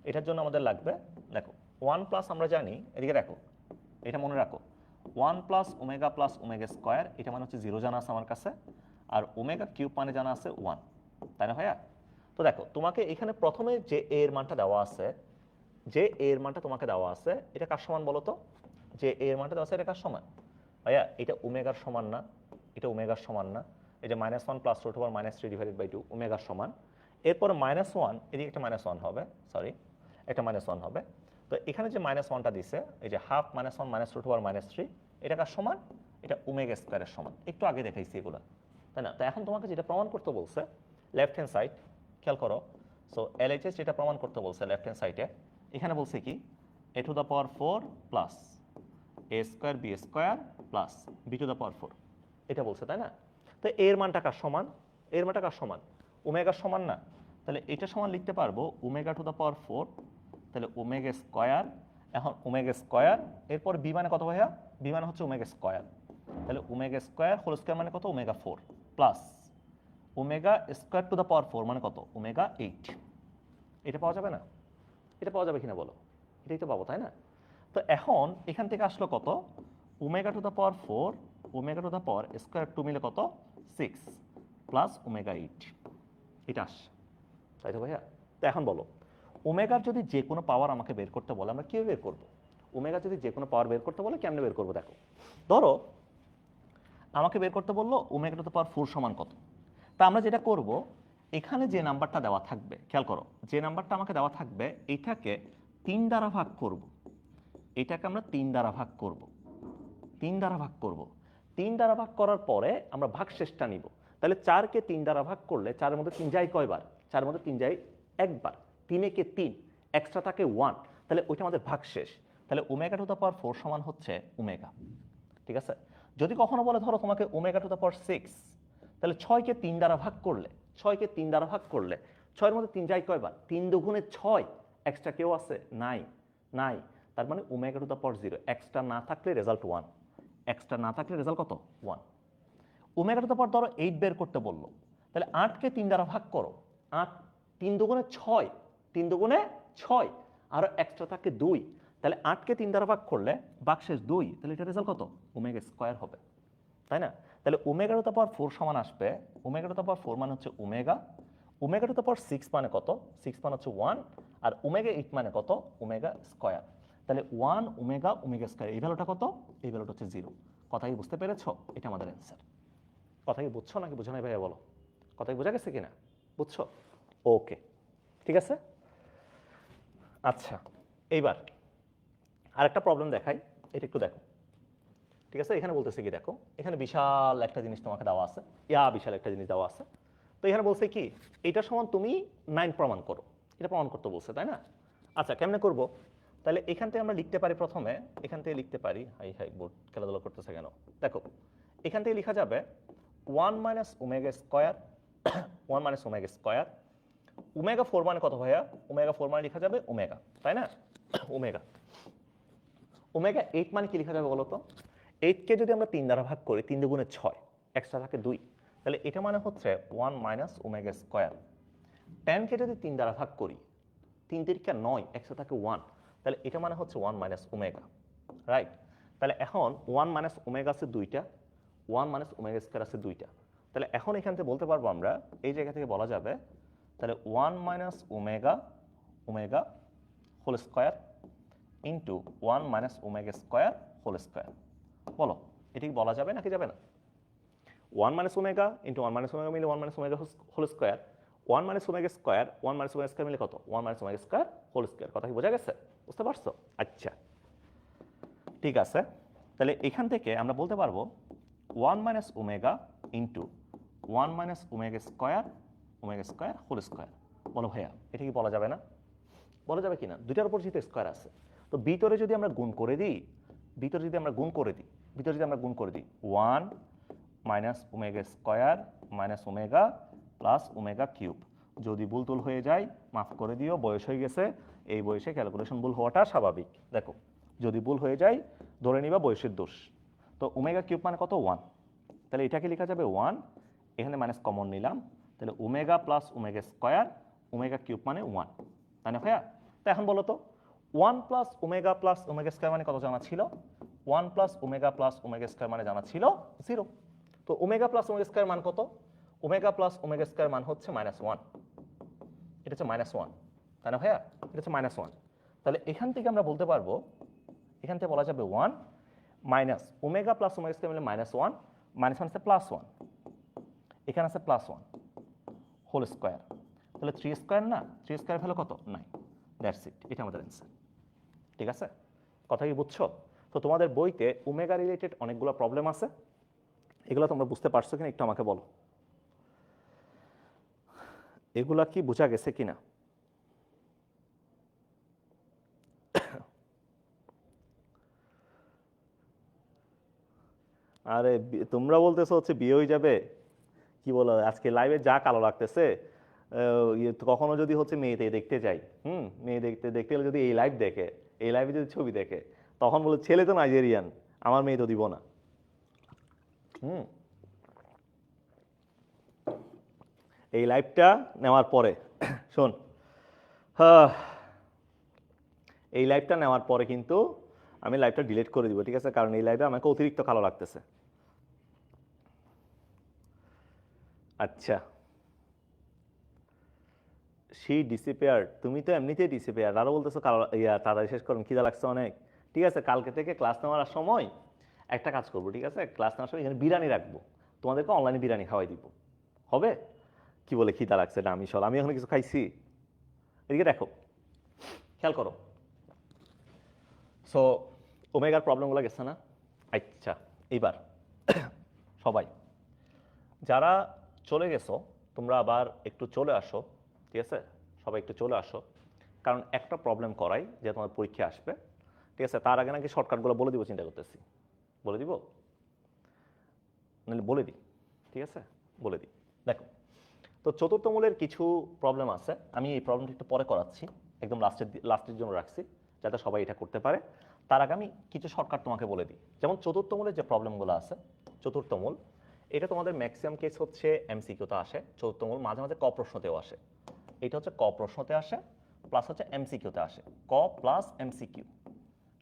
[SPEAKER 2] এটার জন্য আমাদের লাগবে, দেখো 1+ আমরা জানি, এদিকে দেখো, এটা মনে রাখো, 1+ ওমেগা স্কয়ার, এটা মানে হচ্ছে 0 জানা আছে আমার কাছে, আর ওমেগা³ মানে জানা আছে 1, তাই না ভাইয়া? তো দেখো, তোমাকে এখানে প্রথমে যে এর মানটা দেওয়া আছে, তোমাকে দেওয়া আছে, এটা কার সমান বলো তো? যে এর মানটা দেওয়া আছে এটা কার সমান ভাইয়া? এটা ওমেগার সমান না, এটা ওমেগার সমান না, এটা -1 + √3/2 ওমেগার সমান। এরপর -1, এদিকে একটা -1 হবে, সরি, একটা -1 হবে। তো এখানে যে -1টা দিছে, এই যে হাফ -1 -√3, এটা কার সমান? এটা ওমেগা স্কয়ারের সমান। একটু আগে দেখাইছি এগুলা, তাই না? তো এখন তোমাকে যেটা প্রমাণ করতে বলছে লেফট হ্যান্ড সাইড, খেয়াল করো। সো এলএইচএস যেটা প্রমাণ করতে বলছে লেফট হ্যান্ড সাইডে, এখানে বলছে কি a⁴ plus a²b² plus b⁴ এটা বলছে, তাই না? তো এর মানটা কার সমান? এর মানটা কার সমান? ওমেগার সমান না? তাহলে এটা সমান লিখতে পারবো ω⁴, তাহলে ওমেগা স্কয়ার। এখন ওমেগা স্কয়ার, এরপর বি মানে কত ভাইয়া? বি মানে হচ্ছে ওমেগা স্কয়ার, তাহলে ওমেগা স্কয়ার হোল স্কয়ার মানে কত? ω⁴ plus omega square to the power 4 মানে কত ওমেগা 8। এটা পাওয়া যাবে না? এটা পাওয়া যাবে কিনা বলো? এটাই তো পাবো, তাই না? তো এখন এখান থেকে আসলো কত omega to the power 4 omega to the power square 2 মিলে কত 6 প্লাস ওমেগা 8, এটা আসছে, তাই তো ভাইয়া? তো এখন বলো ওমেগার যদি যে কোনো পাওয়ার আমাকে বের করতে বলে আমরা কীভাবে বের করবো? ওমেগা যদি যে কোনো পাওয়ার বের করতে বলে কেমনে বের করবো? দেখো, ধরো আমাকে বের করতে বললো ওমেগা টু দ্য পাওয়ার 4 সমান কত। তা আমরা যেটা করব, এখানে যে নাম্বারটা দেওয়া থাকবে, খেয়াল করো, যে নাম্বারটা আমাকে দেওয়া থাকবে এইটাকে 3 দ্বারা ভাগ করব। এটাকে আমরা 3 দ্বারা ভাগ করব, 3 দ্বারা ভাগ করব। 3 দ্বারা ভাগ করার পরে আমরা ভাগশেষটা নিব। তাহলে 4কে 3 দ্বারা ভাগ করলে 4-এর মধ্যে 3 যায় কয়বার? 4-এর মধ্যে 3 যায় একবার। 3-এ 3, এক্সট্রা থাকে 1, তাহলে ওইটা আমাদের ভাগশেষ। তাহলে ওমেগা টু দ্য পাওয়ার 4 সমান হচ্ছে ওমেগা, ঠিক আছে? যদি কখনো বলে ধরো তোমাকে ওমেগা টু দ্য পাওয়ার 6, তাহলে 6কে 3 দ্বারা ভাগ করলে 6কে 3 দ্বারা ভাগ করলে 6-এর মধ্যে 3 যায় কয়বার? 3 দুগুণে 6, এক্সট্রা কেউ আছে? নাই, নাই। তার মানে omega to the power 0, extra না থাকলে রেজাল্ট 1, এক্সট্রা না থাকলে রেজাল্ট কত? 1। ওমেগা টু দ্য পাওয়ার ধরো 8 বের করতে বললো, তাহলে 8কে 3 দ্বারা ভাগ করো, 8 3 দুগুণে 6, 3 দুগুণে 6, আরও এক্সট্রা থাকে 2, তাহলে 8কে 3 দ্বারা ভাগ করলে ভাগশেষ 2, তাহলে এটা রেজাল্ট কত? ওমেগা স্কোয়ার হবে, তাই না? তাহলে ওমেগা টু দ্য পাওয়ার 4 সমান আসবে, ওমেগা টু দ্য পাওয়ার 4 মানে হচ্ছে ওমেগা, ওমেগা টু দ্য পাওয়ার 6 মানে কত? 6 মানে হচ্ছে 1, আর ওমেগা 8 মানে কত? Omega square. তাহলে 1 ওমেগা ওমেগা স্কোয়ার, এই ভ্যালুটা কত? এই ভ্যালুটা হচ্ছে 0। কথা কি বুঝতে পেরেছো? এটা আমাদের অ্যান্সার। কথা কি বুঝছো নাকি বুঝো নাই ভাইয়া বলো? কথা কি বোঝা গেছে কিনা? বুঝছো? ওকে, ঠিক আছে। আচ্ছা, এইবার আরেকটা প্রবলেম দেখাই, এটা একটু দেখো, ঠিক আছে? এখানে বলতেছে কি দেখো, এখানে বিশাল একটা জিনিস তোমাকে দেওয়া আছে, বিশাল একটা জিনিস দেওয়া আছে। তো এখানে বলছে কি এটা সমান তুমি 9 প্রমাণ করো, এটা প্রমাণ করতে বলছে, তাই না? আচ্ছা, কেমনে করব? তাহলে এখান থেকে আমরা লিখতে পারি, প্রথমে এখান থেকে লিখতে পারি, হাই হাই বোর্ড খেলাধুলা করতেছে কেন? দেখো, এখান থেকে লেখা যাবে 1 minus omega square 1 minus omega square. Omega 4 মানে কত ভাইয়া? ওমেগা 4 মানে লেখা যাবে ওমেগা, তাই না? ওমেগা। ওমেগা 8 মানে কি লেখা যাবে বলো তো? 8কে যদি আমরা 3 দ্বারা ভাগ করি, 3 দুগুণে 6, এক্সট্রা থাকে 2, তাহলে এটা মানে হচ্ছে 1 মাইনাস ওমেগা স্কোয়ার। 10কে যদি 3 দ্বারা ভাগ করি, 3 তিরিকা 9, এক্সট্রা থাকে 1, তাহলে এটা মানে হচ্ছে 1 মাইনাস ওমেগা, রাইট? তাহলে এখন 1 মাইনাস ওমেগা আছে 2টা, 1 মাইনাস ওমেগা স্কোয়ার আছে 2টা, তাহলে এখন এখান থেকে বলতে পারবো আমরা, এই জায়গা থেকে বলা যাবে তাহলে 1 minus omega omega whole square into 1 minus omega square whole square. বলো, এটা কি বলা যাবে নাকি যাবে না? 1 minus omega into 1 minus omega মিলে 1 minus omega whole square, 1 minus omega square 1 minus omega square মিলে কত? 1 minus omega square whole square. কথা কি বোঝা গেছে? বুঝতে পারছো? আচ্ছা, ঠিক আছে। তাহলে এখান থেকে আমরা বলতে পারবো 1 minus omega into 1 minus omega square whole square. বলো ভাইয়া, এটা কি বলা যাবে না? বলা যাবে কিনা? দুইটার উপর যেহেতু স্কোয়ার আছে, তো ভিতরে যদি আমরা গুণ করে দিই, ভিতরে যদি আমরা গুণ করে দিই 1 minus omega square minus omega plus omega cube, যদি ভুল টুল হয়ে যায় মাফ করে দিও, বয়স হয়ে গেছে, এই বয়সে ক্যালকুলেশন ভুল হওয়াটা স্বাভাবিক। দেখো, যদি ভুল হয়ে যায় ধরে নিবা বয়সের দোষ। তো ওমেগা কিউব মানে কত? 1, তাহলে এটাকে লেখা যাবে 1, এখানে মাইনাস কমন নিলাম, তাহলে omega plus omega square omega cube মানে 1, তাই না ভাইয়া? তো এখন বলো তো 1 প্লাস ওমেগা স্কোয়ার মানে কত জানা ছিল? 1 প্লাস ওমেগা স্কোয়ার মানে জানা ছিল 0। তো ওমেগা প্লাস ওমেগা স্কোয়ার মান কত? ওমেগা প্লাস ওমেগা স্কোয়ার মান হচ্ছে -1, এটা হচ্ছে -1, তাই না ভাইয়া? এটা হচ্ছে -1। তাহলে এখান থেকে আমরা বলতে পারবো, এখান থেকে বলা যাবে 1 minus omega plus omega square মিলে -1, -1 আছে +1, এখানে আছে +1 হোল স্কোয়ার, তাহলে 3 স্কোয়ার না? 3 স্কোয়ার ভ্যালু কত? 9। দ্যাটস ইট, এটা আমাদের অ্যান্সার। ঠিক আছে, কথা কি বুঝছো? তো তোমাদের বইতে ওমেগা রিলেটেড অনেকগুলো প্রবলেম আছে, এগুলো তোমরা বুঝতে পারছো কিনা একটু আমাকে বলো, এগুলা কি বোঝা গেছে কিনা? আরে তোমরা বলতেছো হচ্ছে বিয়ে হয়ে যাবে, কি বলো আজকে লাইভে যা কালো লাগতেছে, কখনো যদি হচ্ছে মেয়েতে দেখতে যাই, মেয়ে দেখতে দেখতে গেলে যদি এই লাইভ দেখে, এই লাইভে যদি ছবি দেখে, তখন বলে ছেলে তো নাইজেরিয়ান, আমার মেয়ে তো দিব না। এই লাইভটা নেওয়ার পরে শোন, হ্যাঁ, এই লাইভটা নেওয়ার পরে কিন্তু আমি লাইভটা ডিলিট করে দিব, ঠিক আছে? কারণ এই লাইভে আমাকে অতিরিক্ত কালো লাগতেছে। আচ্ছা, সেই ডিসিপেয়ার, তুমি তো এমনিতেই ডিসিপেয়ার, আরও বলতেছো কালো তাড়াতাড়ি শেষ করুন, খিদা লাগছে অনেক। ঠিক আছে, কালকে থেকে ক্লাস নেওয়ার সময় একটা কাজ করবো, ঠিক আছে? ক্লাস নেওয়ার সময় এখানে বিরিয়ানি রাখবো, তোমাদেরকে অনলাইনে বিরিয়ানি খাওয়াই দিব, হবে? কি বলে খিদা লাগছে না? আমি এখন কিছু খাইছি? এদিকে দেখো, খেয়াল করো। সো ওমেগার প্রবলেমগুলো গেছে না? আচ্ছা, এইবার সবাই যারা চলে গেছো তোমরা আবার একটু চলে আসো, ঠিক আছে? সবাই একটু চলে আসো, কারণ একটা প্রবলেম করাই যে তোমার পরীক্ষা আসবে, ঠিক আছে? তার আগে নাকি শর্টকাটগুলো বলে দিব, চিন্তা করতেছি। বলে দিব? নাহলে বলে দিই, ঠিক আছে? বলে দিই। দেখো, তো চতুর্থ মূলের কিছু প্রবলেম আছে, আমি এই প্রবলেমটা একটু পরে করাচ্ছি, একদম লাস্টের জন্য রাখছি, যাতে সবাই এটা করতে পারে। তার আগে আমি কিছু শর্টকাট তোমাকে বলে দিই। যেমন চতুর্থ মূলের যে প্রবলেমগুলো আছে, চতুর্থ মূল এটা তোমাদের ম্যাক্সিমাম কেস হচ্ছে এমসিকিউতে আসে। চতুর্থ মূল মাঝে মাঝে ক প্রশ্নতেও আসে। এটা হচ্ছে ক প্রশ্নতে আসে, প্লাস হচ্ছে এমসিকিউতে আসে, ক প্লাস এমসিকিউ,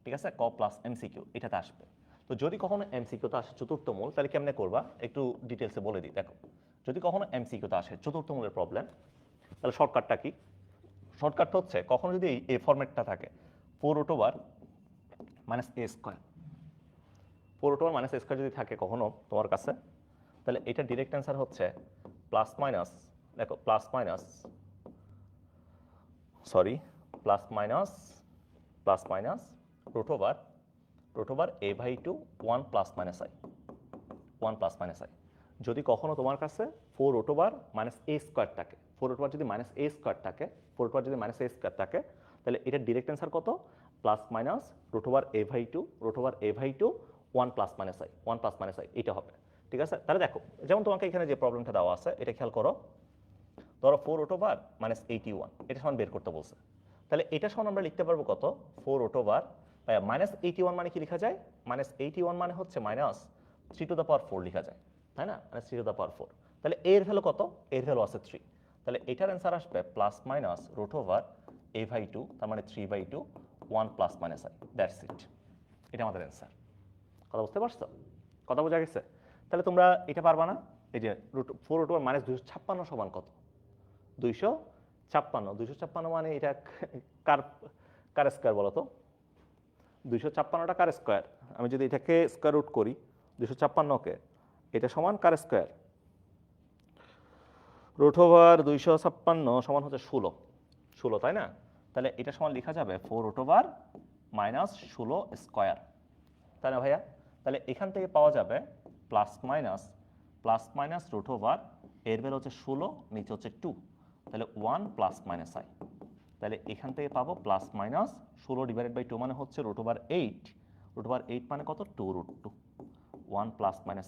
[SPEAKER 2] ঠিক আছে? ক প্লাস এমসিকিউ এটাতে আসবে। তো যদি কখনো এমসিকিউতে আসে চতুর্থ মূল, তাহলে কেমনে করবা একটু ডিটেলসে বলে দিই। দেখো, যদি কখনো এমসিকিউতে আসে চতুর্থ মূলের প্রবলেম, তাহলে শর্টকাটটা কি? শর্টকাটটা হচ্ছে কখনো যদি এই ফরম্যাটটা থাকে 4√/-a², 4√/-a² যদি থাকে কখনো তোমার কাছে, তাহলে এটা ডিরেক্ট অ্যান্সার হচ্ছে প্লাস মাইনাস, দেখো প্লাস মাইনাস √/a/2 1 ± i। যদি কখনো তোমার কাছে 4√/-a² থাকে, 4√/- যদি -a² থাকে, 4√/- তাহলে এটার ডিরেক্ট অ্যান্সার কত? প্লাস মাইনাস √/a/2 1 ± i, এটা হবে, ঠিক আছে? তাহলে দেখো, যেমন তোমাকে এখানে যে প্রবলেমটা দেওয়া আছে এটা খেয়াল করো। ধরো 4√/-81 এটা সমান বের করতে বলছে, তাহলে এটা সমান আমরা লিখতে পারবো কত? 4√/-81 মানে কি লেখা যায়? -81 মানে হচ্ছে -3⁴ লেখা যায়, তাই না? -3⁴। তাহলে এর ভ্যালু কত? এর ভ্যালু আছে 3। তাহলে এটার অ্যান্সার আসবে প্লাস মাইনাস √/a/2, তার মানে 3/2 1 ± i, দ্যাটস ইট। এটা আমাদের অ্যান্সার। কথা বুঝতে পারছো? কথা বোঝা গেছে? তাহলে তোমরা এটা পারবা না? এই যে 4√/-256 সমান কত? 256 মানে এটা কার কার স্কোয়ার বলো তো? 256টা কার স্কোয়ার? আমি যদি এটাকে স্কোয়ার রুট করি 256কে, এটা সমান কার স্কোয়ার? √256 সমান হচ্ছে 16, তাই না? তাহলে এটা সমান লেখা যাবে 4√/-16², তাই না ভাইয়া? তাহলে এখান থেকে পাওয়া যাবে প্লাস মাইনাস √/, এর ভ্যালু হচ্ছে 16, নিচে হচ্ছে 2, তাহলে 1 ± i। তাহলে এখান থেকে পাবো প্লাস মাইনাস 16/2 মানে হচ্ছে √/8, √/8 মানে কত? 2√2, 1 ±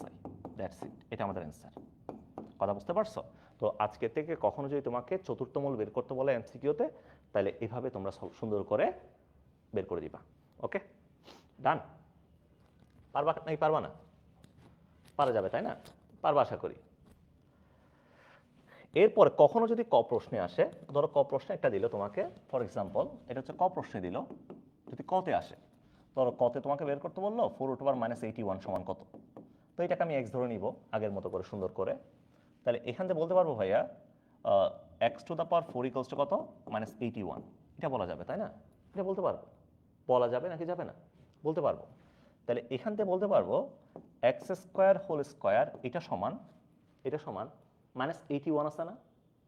[SPEAKER 2] i, দ্যাটস ইট। এটা আমাদের অ্যান্সার। কথা বুঝতে পারছো? তো আজকে থেকে কখনো যদি তোমাকে চতুর্থ মূল বের করতে বলে এমসিকিউতে, তাহলে এভাবে তোমরা সুন্দর করে বের করে দিবা। ওকে, ডান? পারবা নাকি পারবা না? পারা যাবে, তাই না? পারবা আশা করি। এরপর কখনো যদি ক প্রশ্নে আসে, ধরো ক প্রশ্নে একটা দিল তোমাকে, ফর এক্সাম্পল এটা হচ্ছে ক প্রশ্নে দিল, যদি কতে আসে, ধরো কতে তোমাকে বের করতে বললো 4√/-81 সমান কত? তো এটাকে আমি এক্স ধরে নিব আগের মতো করে সুন্দর করে। তাহলে এখান থেকে বলতে পারবো ভাইয়া x⁴ কত? -81, এটা বলা যাবে, তাই না? এটা বলতে পারবো। বলা যাবে নাকি যাবে না? বলতে পারবো। তাহলে এখান থেকে বলতে পারবো x² এটা সমান -81 আছে না?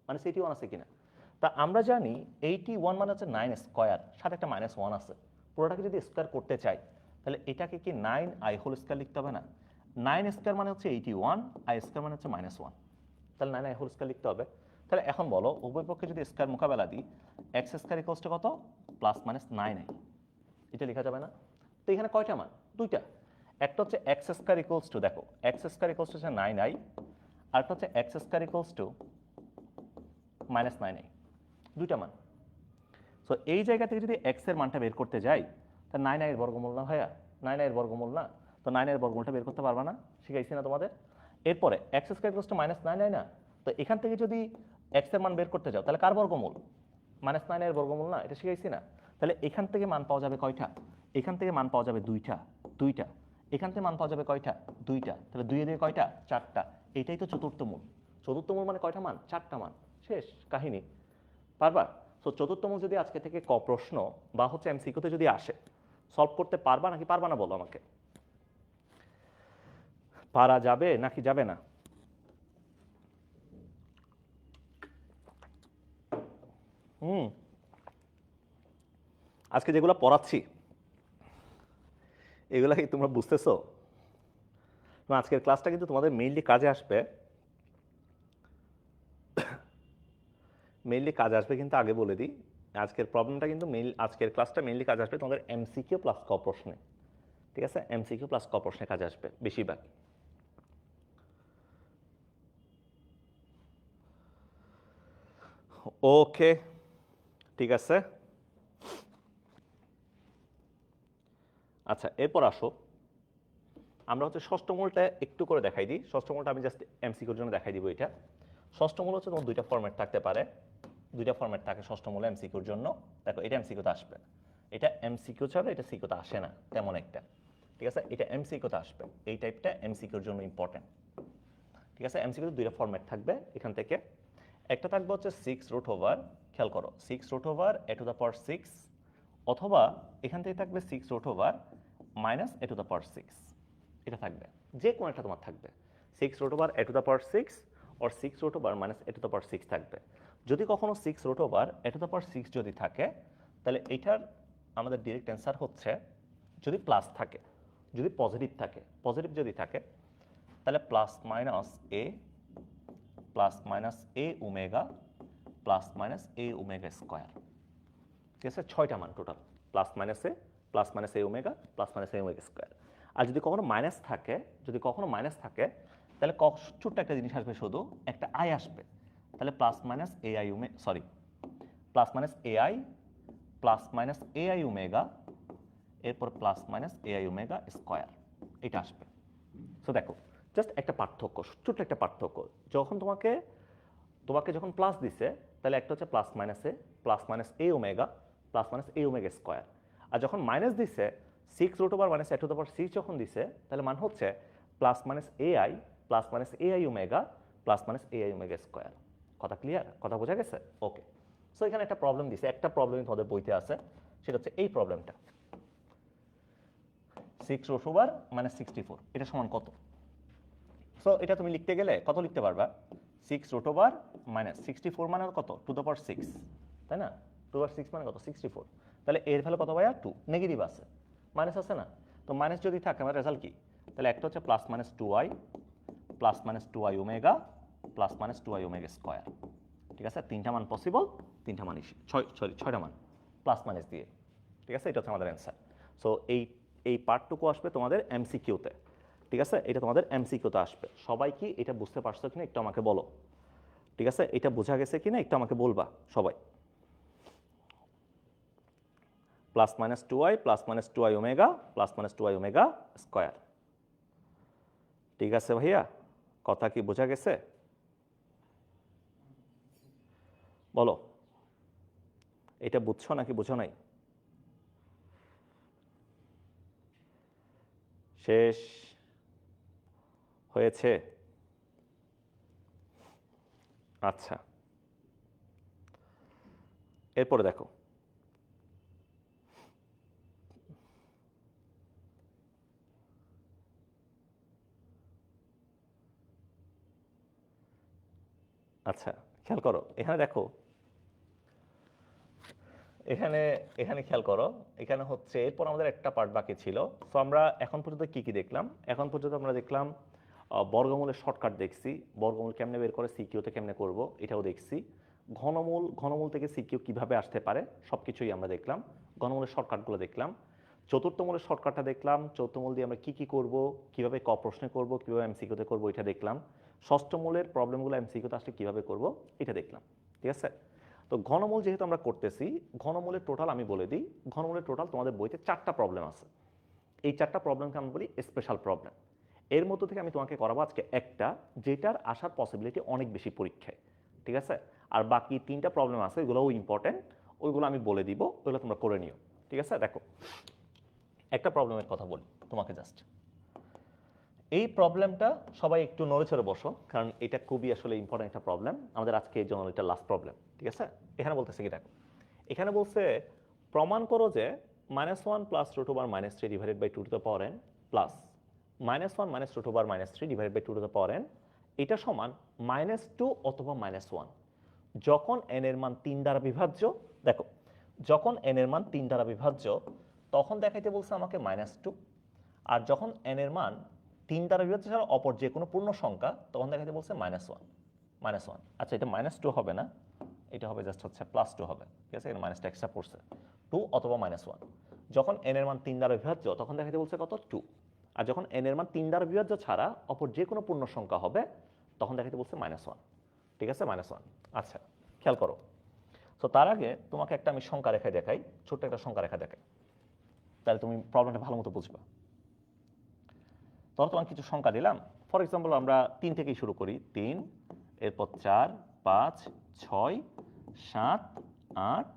[SPEAKER 2] -81 আছে কিনা? তা আমরা জানি 81 মানে হচ্ছে 9², সাথে একটা -1 আছে। পুরোটাকে যদি স্কোয়ার করতে চাই, তাহলে এটাকে কি 9i² লিখতে হবে না? 9² মানে হচ্ছে 81, i² মানে হচ্ছে -1, তাহলে 9i² লিখতে হবে। তাহলে এখন বলো, উভয় পক্ষে যদি স্কোয়ার মোকাবেলা দিই, x² কত? প্লাস মাইনাস 9i, এটা লেখা যাবে না? তো এখানে কয়টা মান? দুইটা। একটা হচ্ছে x², দেখো x² হচ্ছে 9i, আর একটা হচ্ছে x² -9i, দুইটা মান। সো এই জায়গা থেকে যদি x এর মানটা বের করতে যাই, তা 9i এর বর্গমূল না ভাইয়া? 9i এর বর্গমূল না? তো 9i এর বর্গমূলটা বের করতে পারবা না? শিখাইছি না তোমাদের? এরপরে x² -9i না? তো এখান থেকে যদি এক্স এর মান বের করতে যাও তাহলে কার বর্গমূল? -9 এর বর্গমূল না, এটা শিখাইছি না? তাহলে এখান থেকে মান পাওয়া যাবে কয়টা? এখান থেকে মান পাওয়া যাবে দুইটা, দুইটা। এখান থেকে মান পাওয়া যাবে কয়টা? দুইটা। তাহলে 2 এ দিয়ে কয়টা? 4টা। এটাই তো চতুর্থ মূল। চতুর্থ মূল মানে কয়টা মান? 4টা মান। শেষ কাহিনী। পারবা? সো চতুর্থ মূল যদি আজকে থেকে ক প্রশ্ন বা হচ্ছে এমসিকিউতে যদি আসে, সলভ করতে পারবা নাকি পারবা না বলো আমাকে। পারা যাবে নাকি যাবে না? আজকে যেগুলো পড়াচ্ছি এগুলা কি তোমরা বুঝতেছো? আজকের ক্লাসটা কিন্তু তোমাদের মেইনলি কাজে আসবে, কিন্তু আগে বলে দিই আজকের প্রবলেমটা কিন্তু আজকের ক্লাসটা মেইনলি কাজে আসবে তোমাদের এমসিকিউ প্লাস ক প্রশ্নে। ঠিক আছে, এমসিকিউ প্লাস ক প্রশ্নে কাজে আসবে বেশিরভাগ। ওকে, ঠিক আছে। আচ্ছা, এরপর আসো আমরা হচ্ছে ষষ্ঠ মূলটা একটু করে দেখাই দিই। ষষ্ঠ মূলটা আমি জাস্ট এমসিকিউর জন্য দেখাই দিব। এটা ষষ্ঠ মূল হচ্ছে তোমার দুইটা ফরম্যাট থাকতে পারে, দুইটা ফরম্যাট থাকে ষষ্ঠ মূলে এমসিকিউর জন্য। দেখো এটা এমসিকিউতে আসবে, এটা এমসিকিউ ছাড়া এটা সিকিউতে আসে না তেমন একটা। ঠিক আছে, এটা এমসিকিউতে আসবে, এই টাইপটা এমসিকিউর জন্য ইম্পর্টেন্ট। ঠিক আছে, এমসিকিউতে দুইটা ফরম্যাট থাকবে এখান থেকে। একটা থাকবে হচ্ছে 6√, খেয়াল করো 6√, a⁴ 6, অথবা এখান থেকে থাকবে 6√, -a⁴ 6। এটা থাকবে, যে কোনো একটা তোমার থাকবে 6√, a⁴ 6 or 6√, -a⁴ 6 থাকবে। যদি কখনো 6√, a⁴ 6 যদি থাকে তাহলে এটার আমাদের ডিরেক্ট অ্যান্সার হচ্ছে, যদি প্লাস থাকে, যদি পজিটিভ থাকে, পজিটিভ যদি থাকে তাহলে প্লাস মাইনাস এ স্কোয়ার। ঠিক আছে, 6টা মান টোটাল, প্লাস মাইনাস এ স্কোয়ার। আর যদি কখনো মাইনাস থাকে, তাহলে ছোট্ট একটা জিনিস আসবে, শুধু একটা আই আসবে। তাহলে প্লাস মাইনাস এআই ওমেগা, এরপর plus minus AI omega square, এটা আসবে। সো দেখো জাস্ট একটা পার্থক্য, ছোট্ট একটা পার্থক্য। যখন তোমাকে যখন প্লাস দিছে তাহলে একটা হচ্ছে প্লাস মাইনাস এ ওমেগা স্কোয়ার। আর যখন মাইনাস দিছে 6√, -a⁴ 6 যখন দিছে তাহলে মান হচ্ছে plus minus AI omega square. কথা ক্লিয়ার? কথা বোঝা গেছে? ওকে। সো এখানে একটা প্রবলেম দিছে, একটা প্রবলেম তোমাদের বইতে আছে, সেটা হচ্ছে এই প্রবলেমটা। 6√, -64 এটা সমান কত? সো এটা তুমি লিখতে গেলে কত লিখতে পারবা? 6√, -64 মানে কত? টু দ্য পাওয়ার 6, তাই না? 2/6 মানে কত? 64। তাহলে এর ভ্যালু কত ভাইয়া? 2। নেগেটিভ আছে, মাইনাস আছে না? তো মাইনাস যদি থাকে আমার রেজাল্ট কি? তাহলে একটা হচ্ছে plus minus 2i omega square. ঠিক আছে, 3টা মান পসিবল, 3টা মান 6টা মান প্লাস মাইনাস দিয়ে। ঠিক আছে, এটা হচ্ছে আমাদের অ্যান্সার। সো এই পার্টটুকু আসবে তোমাদের এমসিকিউতে। ঠিক আছে, এটা তোমাদের এমসিকিউতে আসবে। সবাই কি এটা বুঝতে পারছো কিনা একটু আমাকে বলো। ঠিক আছে, এটা বোঝা গেছে কিনা একটু আমাকে বলবা সবাই। Plus minus 2i omega square. ঠিক আছে ভাইয়া, কথা কি বোঝা গেছে? বলো, এটা বুঝছো নাকি বুঝো নাই? শেষ হয়েছে? আচ্ছা, এরপরে দেখো আচ্ছা, খেয়াল করো এখানে দেখো, এখানে খেয়াল করো, এখানে হচ্ছে এরপর আমাদের একটা পার্ট বাকি ছিল। সো আমরা এখন পর্যন্ত কি কি দেখলাম? এখন পর্যন্ত আমরা দেখলাম বর্গমূলের শর্টকাট দেখছি, বর্গমূল কেমনে বের করে সিকিউতে কেমনে করব এটাও দেখছি। ঘনমূল থেকে সিকিউ কিভাবে আসতে পারে সবকিছুই আমরা দেখলাম, ঘনমূলের শর্টকাটগুলো দেখলাম। চতুর্থ মূলের শর্টকাটটা দেখলাম, চতুর্থ মূল দিয়ে আমরা কি করব, কিভাবে ক প্রশ্নে করব, কিভাবে এমসিকিউতে করব এটা দেখলাম। ষষ্ঠ মূলের প্রবলেমগুলো এমসিকিউতে আসলে কিভাবে করব এটা দেখলাম। ঠিক আছে, তো ঘনমূল যেহেতু আমরা করতেছি, ঘনমূলের টোটাল আমি বলে দিই, ঘনমূলের টোটাল তোমাদের বইতে 4টা প্রবলেম আছে। এই 4টা প্রবলেমকে আমরা বলি স্পেশাল প্রবলেম। এর মধ্য থেকে আমি তোমাকে করাবো আজকে একটা, যেটার আসার পসিবিলিটি অনেক বেশি পরীক্ষায়, ঠিক আছে? আর বাকি 3টা প্রবলেম আছে, ওইগুলোও ইম্পর্টেন্ট, ওইগুলো আমি বলে দিব, ওইগুলো তোমরা করে নিও, ঠিক আছে? দেখো, একটা প্রবলেমের কথা বলি তোমাকে জাস্ট। এই প্রবলেমটা সবাই একটু নড়ে চড়ে বসো, কারণ এটা খুবই আসলে ইম্পর্টেন্ট একটা প্রবলেম আমাদের আজকে, এই জন্য এটা লাস্ট প্রবলেম, ঠিক আছে? এখানে বলতেছে কি, দেখো এখানে বলছে প্রমাণ করো যে -1 plus root over -3 divided by 2 to the power n plus -1 minus root over -3 divided by 2 to the power n এটা সমান -2 অথবা -1 যখন n এর মান 3 দ্বারা বিভাজ্য। দেখো, যখন n এর মান 3 দ্বারা বিভাজ্য তখন দেখাইতে বলছে আমাকে -2, আর যখন n এর মান 3 দ্বারা বিভাজ্য ছাড়া অপর যে কোনো পূর্ণ সংখ্যা তখন দেখাইতে বলছে -1। আচ্ছা, এটা -2 হবে না, এটা হবে জাস্ট হচ্ছে +2 হবে, ঠিক আছে? এখানে মাইনাসটা এক্সট্রা পড়ছে, 2 অথবা -1। যখন n এর মান 3 দ্বারা বিভাজ্য তখন দেখাইতে বলছে কত, 2। আর যখন n এর মান 3 দ্বারা বিভাজ্য ছাড়া অপর যে কোনো পূর্ণ সংখ্যা হবে তখন দেখাইতে বলছে -1, ঠিক আছে? -1। আচ্ছা, খেয়াল করো। তো তার আগে তোমাকে একটা আমি সংখ্যা রেখা দেখাই, ছোট্ট একটা সংখ্যা রেখা দেখাই, তাহলে তুমি প্রবলেমটা ভালো মতো বুঝবা। তোমাকে কিছু সংখ্যা দিলাম, ফর এক্সাম্পল আমরা 3 থেকেই শুরু করি, 3, এরপর 4, 5, 6, 7, 8,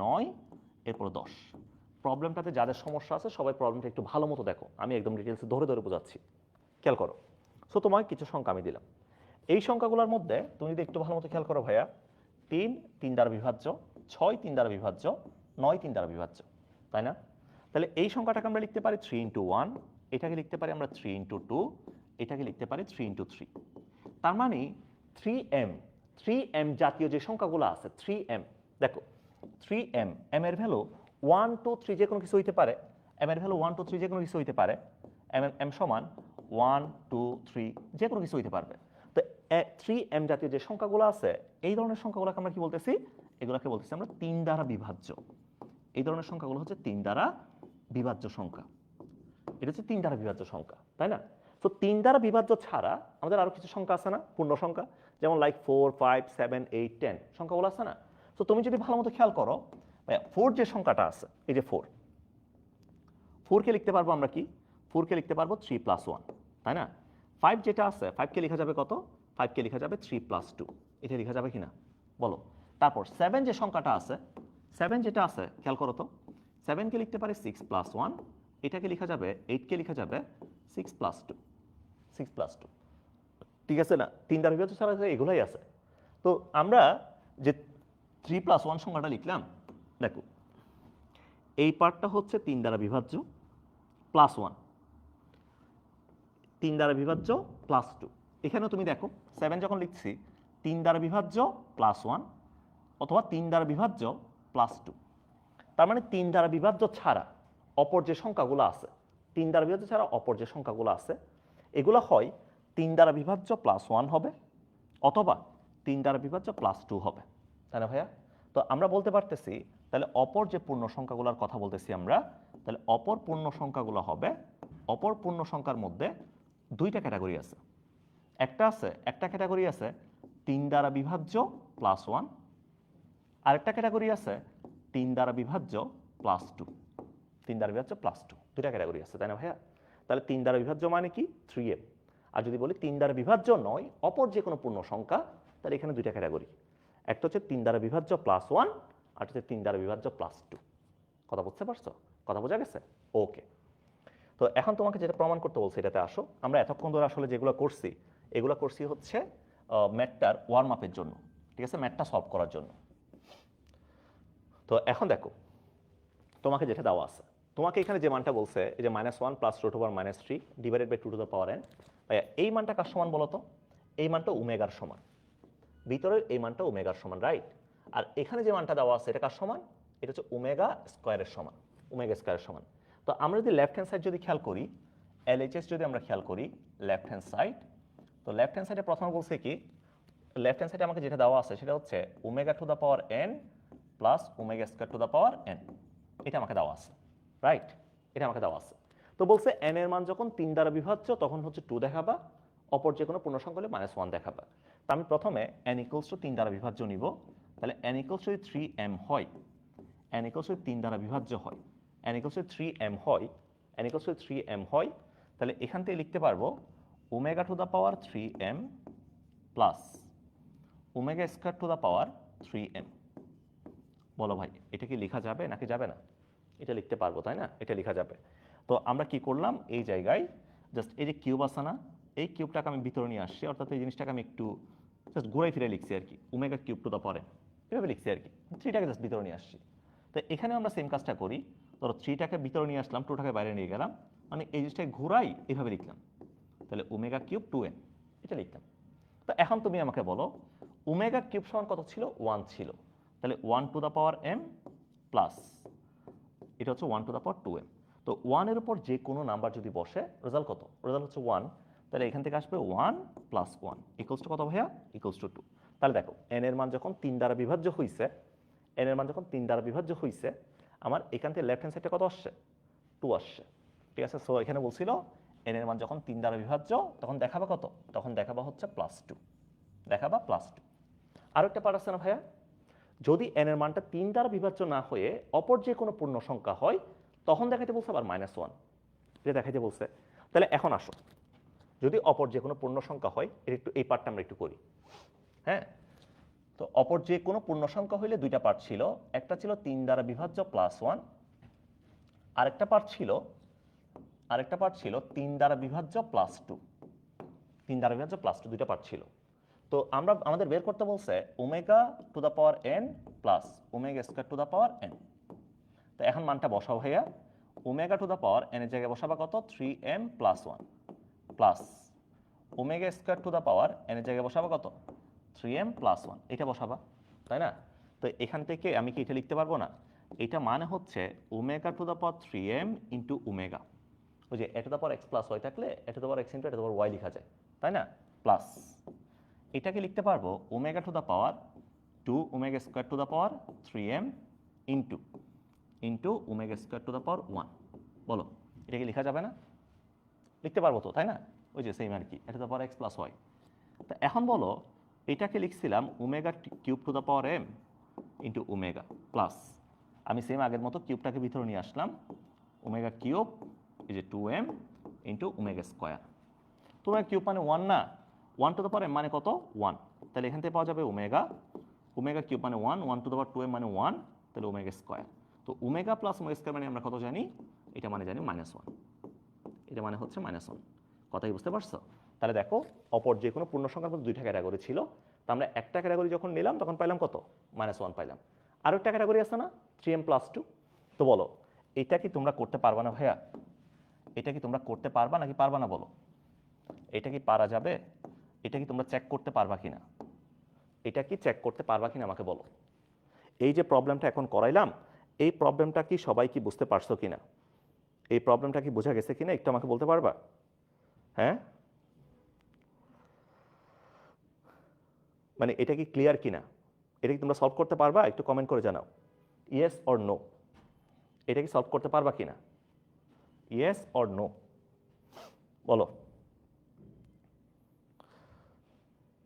[SPEAKER 2] 9, এরপর 10। প্রবলেমটাতে যাদের সমস্যা আছে সবাই প্রবলেমটা একটু ভালো মতো দেখো, আমি একদম ডিটেলসে ধরে ধরে বোঝাচ্ছি, খেয়াল করো। সো তোমাকে কিছু সংখ্যা আমি দিলাম, এই সংখ্যাগুলোর মধ্যে তুমি যদি একটু ভালো মতো খেয়াল করো ভাইয়া, 3 দ্বারা বিভাজ্য, 6 3 দ্বারা বিভাজ্য, 9 3 দ্বারা বিভাজ্য, তাই না? তাহলে এই সংখ্যাটাকে আমরা লিখতে পারি 3 × 1, এটাকে লিখতে পারি আমরা 3 × 2, এটাকে লিখতে পারি 3 × 3। তার মানে 3m জাতীয় যে সংখ্যাগুলো আছে, 3m, দেখো 3m, m এর ভ্যালু 1 2 3 যে কোনো কিছু হইতে পারে, m এর ভ্যালু 1 2 3 যে কোনো কিছু হইতে পারে, m সমান 1 2 3 যে কোনো কিছু হইতে পারবে। তো 3m জাতীয় যে সংখ্যাগুলো আছে, এই ধরনের সংখ্যাগুলোকে আমরা কি বলতেছি, এগুলোকে বলতেছি আমরা 3 দ্বারা বিভাজ্য। এই ধরনের সংখ্যাগুলো হচ্ছে 3 দ্বারা বিভাজ্য সংখ্যা, এটা হচ্ছে 3 দ্বারা বিভাজ্য সংখ্যা, তাই না? তো 3 দ্বারা বিভাজ্য ছাড়া আমাদের আরো কিছু সংখ্যা আছে না, পূর্ণ সংখ্যা, যেমন লাইক 4 5 7 8 10 সংখ্যাগুলো আছে না? তো তুমি যদি ভালো মতো খেয়াল করো, 4 যে সংখ্যাটা আছে, এই যে 4 কে লিখতে পারবো আমরা কি, 4 কে লিখতে পারবো 3 + 1, তাই না? 5 যেটা আছে, 5 কে লেখা যাবে কত, 5 কে লেখা যাবে 3 + 2, এটা লেখা যাবে কিনা বলো? তারপর 7 যে সংখ্যাটা আছে, 7 যেটা আছে খেয়াল করো তো, 7 কে লিখতে পারি 6 + 1, এটাকে লেখা যাবে, 8 কে লেখা যাবে 6 + 2, 6 + 2, ঠিক আছে না? 3 দ্বারা বিভাজ্য ছাড়া এগুলোই আছে। তো আমরা যে 3 + 1 সংখ্যাটা লিখলাম, দেখো এই পার্টটা হচ্ছে 3 দ্বারা বিভাজ্য +1, 3 দ্বারা বিভাজ্য +2। এখানেও তুমি দেখো 7 যখন লিখছি 3 দ্বারা বিভাজ্য +1 অথবা 3 দ্বারা বিভাজ্য +2। তার মানে 3 দ্বারা বিভাজ্য ছাড়া অপর যে সংখ্যাগুলো আছে, 3 দ্বারা বিভাজ্য ছাড়া অপর যে সংখ্যাগুলো আছে, এগুলো হয় 3 দ্বারা বিভাজ্য +1 হবে অথবা 3 দ্বারা বিভাজ্য +2 হবে, তাই না ভাইয়া? তো আমরা বলতে পারতেছি তাহলে অপর যে পূর্ণ সংখ্যাগুলোর কথা বলতেছি আমরা, তাহলে অপর পূর্ণ সংখ্যাগুলো হবে, অপর পূর্ণ সংখ্যার মধ্যে দুইটা ক্যাটাগরি আছে। একটা ক্যাটাগরি আছে 3 দ্বারা বিভাজ্য +1, আরেকটা ক্যাটাগরি আছে 3 দ্বারা বিভাজ্য +2, 3 দ্বারা বিভাজ্য +2, দুইটা ক্যাটাগরি আছে, তাই না ভাইয়া? তাহলে 3 দ্বারা বিভাজ্য মানে কি, 3m। আর যদি বলি 3 দ্বারা বিভাজ্য নয় অপর যে কোনো পূর্ণ সংখ্যা, তাহলে এখানে দুইটা ক্যাটাগরি, একটা হচ্ছে 3 দ্বারা বিভাজ্য +1, আর হচ্ছে 3 দ্বারা বিভাজ্য +2। কথা বুঝতে পারছো? কথা বোঝা গেছে? ওকে। তো এখন তোমাকে যেটা প্রমাণ করতে বলছে এটাতে আসো। আমরা এতক্ষণ ধরে আসলে যেগুলো করছি, এগুলো করছি হচ্ছে ম্যাথটার ওয়ার্ম আপের জন্য, ঠিক আছে, ম্যাথটা সলভ করার জন্য। তো এখন দেখো তোমাকে যেটা দেওয়া আছে, তোমাকে এখানে যে মানটা বলছে, এই যে -1 plus root over -3 divided by 2 to the power n, এই মানটা কার সমান বলো তো? এই মানটা ওমেগার সমান, ভিতরের এই মানটা ওমেগার সমান, রাইট? আর এখানে যে মানটা দেওয়া আছে এটা কার সমান? এটা হচ্ছে ওমেগা স্কয়ারের সমান, ওমেগা স্কয়ারের সমান। তো আমরা যদি লেফট হ্যান্ড সাইড যদি খেয়াল করি, LHS যদি আমরা খেয়াল করি লেফট হ্যান্ড সাইড, তো লেফট হ্যান্ড সাইডে প্রথমে বলছে কি, লেফট হ্যান্ড সাইডে আমাকে যেটা দেওয়া আছে সেটা হচ্ছে omega to the power n plus omega square to the power n, এটা আমাকে দেওয়া আছে, রাইট? এটা আমাকে দেওয়া আছে। তো বলছে n এর মান যখন 3 দ্বারা বিভাজ্য তখন হচ্ছে 2 দেখাবা, অপর যে কোনো পূর্ণ সংখ্যা হলে -1 দেখাবা। তো আমি প্রথমে n = 3 দ্বারা বিভাজ্য নিব, তাহলে n = যদি 3m হয়, n = 3 দ্বারা বিভাজ্য হয়, n = 3m হয়, n = 3m হয়, তাহলে এখান থেকে লিখতে পারবো omega to the power 3m plus omega square to the power 3m। বলো ভাই, এটা কি লেখা যাবে নাকি যাবে না? এটা লিখতে পারবো, তাই না? এটা লেখা যাবে। তো আমরা কি করলাম, এই জায়গায় জাস্ট এই যে কিউব আছে না, এই কিউবটাকে আমি ভিতরে নিয়ে আসছি, অর্থাৎ এই জিনিসটাকে আমি একটু জাস্ট ঘুরাই ফিরে লিখছি আর কি, omega cube to the power n এভাবে লিখছি আর কি, 3টাকে জাস্ট ভিতরে নিয়ে আসছি। তো এখানে আমরা সেম কাজটা করি, ধরো 3টাকে ভিতরে নিয়ে আসলাম, 2টাকে বাইরে নিয়ে গেলাম, মানে এই জিনিসটাকে ঘুরাই এভাবে লিখলাম, তাহলে ওমেগা কিউব 2n এটা লিখলাম। তো এখন তুমি আমাকে বলো ওমেগা কিউব সমান কত ছিল? 1 ছিল, তাহলে 1 two the power m plus এটা হচ্ছে 1 টু দ্য পাওয়ার 2m। তো 1 এর উপর যে কোনো নাম্বার যদি বসে, রেজাল্ট কত? রেজাল্ট হচ্ছে 1, তাহলে এখান থেকে আসবে 1 প্লাস 1 ইকুয়ালস টু কত ভাইয়া? Equals to 2। তাহলে দেখো n এর মান যখন 3 দ্বারা বিভাজ্য হইছে, n এর মান যখন 3 দ্বারা বিভাজ্য হইছে, আমার এখান থেকে লেফট হ্যান্ড সাইডে কত আসছে? 2 আসছে, ঠিক আছে? সো এখানে বলছিল n এর মান যখন 3 দ্বারা বিভাজ্য তখন দেখাবা কত? তখন দেখাবা হচ্ছে +2, দেখাবা +2। আরো একটা পার্ট আছে না ভাইয়া, যদি n এর মানটা 3 দ্বারা বিভাজ্য না হয়ে অপর যে কোনো পূর্ণ সংখ্যা হয় তখন দেখাইতে বলছে আবার -1, এটা দেখাইতে বলছে। তাহলে এখন আসো, যদি অপর যে কোনো পূর্ণ সংখ্যা হয়, এর একটু এই পার্টটা আমরা একটু করি। হ্যাঁ, তো অপর যে কোনো পূর্ণ সংখ্যা হইলে দুইটা পার্ট ছিল, একটা ছিল 3 দ্বারা বিভাজ্য +1, আরেকটা পার্ট ছিল 3 দ্বারা বিভাজ্য +2, 3 দ্বারা বিভাজ্য +2, দুইটা পার্ট ছিল। তো আমাদের বের করতে বলছে omega to the power n plus omega square to the power n। তো এখন মানটা বসাও ভাইয়া, omega to the power n এর জায়গায় বসাবা কত? 3m plus 1 plus omega square to the power n এর জায়গায় বসাবা কত? 3m প্লাস 1, এটা বসাবা, তাই না? তো এখান থেকে আমি কি এটা লিখতে পারবো না? এটা মানে হচ্ছে omega to the power 3m into omega, ওই যে A to the power x plus Y থাকলে A to the power x into A to the power Y লেখা যায়, তাই না? প্লাস এটাকে লিখতে পারবো omega to the power 2 omega square to the power 3m into omega square to the power 1। বলো, এটা কি লেখা যাবে না? লিখতে পারবো তো, তাই না? ওই যে সেম আর কি, A to the power x plus Y. তো এখন বলো, এটাকে লিখছিলাম omega cube to the power m into omega plus, আমি সেম আগের মতো কিউবটাকে ভিতরে নিয়ে আসলাম, ওমেগা কিউব এই যে 2m ইন্টু ওমেগা স্কোয়ার। তোমার কিউব মানে 1 না, 1 টু দ্য পাওয়ার m মানে কত? 1, তাহলে এখান থেকে পাওয়া যাবে ওমেগা কিউব মানে 1, 1 টু দ্য পাওয়ার 2m মানে 1, তাহলে ওমেগা স্কোয়ার। তো ওমেগা প্লাস ওমেগা স্কোয়ার মানে আমরা কত জানি? এটা মানে জানি -1, এটা মানে হচ্ছে -1। কথাই বুঝতে পারছো? তাহলে দেখো অপর যে কোনো পূর্ণ সংখ্যার মধ্যে দুইটা ক্যাটাগরি ছিল, তো আমরা একটা ক্যাটাগরি যখন নিলাম তখন পাইলাম কত? -1 পাইলাম। আর একটা ক্যাটাগরি আছে না 3m প্লাস 2। তো বলো, এটা কি তোমরা করতে পারবা না ভাইয়া? এটা কি তোমরা করতে পারবা নাকি পারবা না? বলো, এটা কি পারা যাবে? এটা কি তোমরা চেক করতে পারবা কিনা? এটা কি চেক করতে পারবা কিনা আমাকে বলো। এই যে প্রবলেমটা এখন করাইলাম, এই প্রবলেমটা কি সবাই কি বুঝতে পারছো কিনা? এই প্রবলেমটা কি বোঝা গেছে কিনা একটু আমাকে বলতে পারবা? হ্যাঁ, মানে এটা কি ক্লিয়ার কিনা? এটা কি তোমরা সলভ করতে পারবা? একটু কমেন্ট করে জানাও, ইয়েস অর নো। এটা কি সলভ করতে পারবা কিনা? ইয়েস অর নো বলো।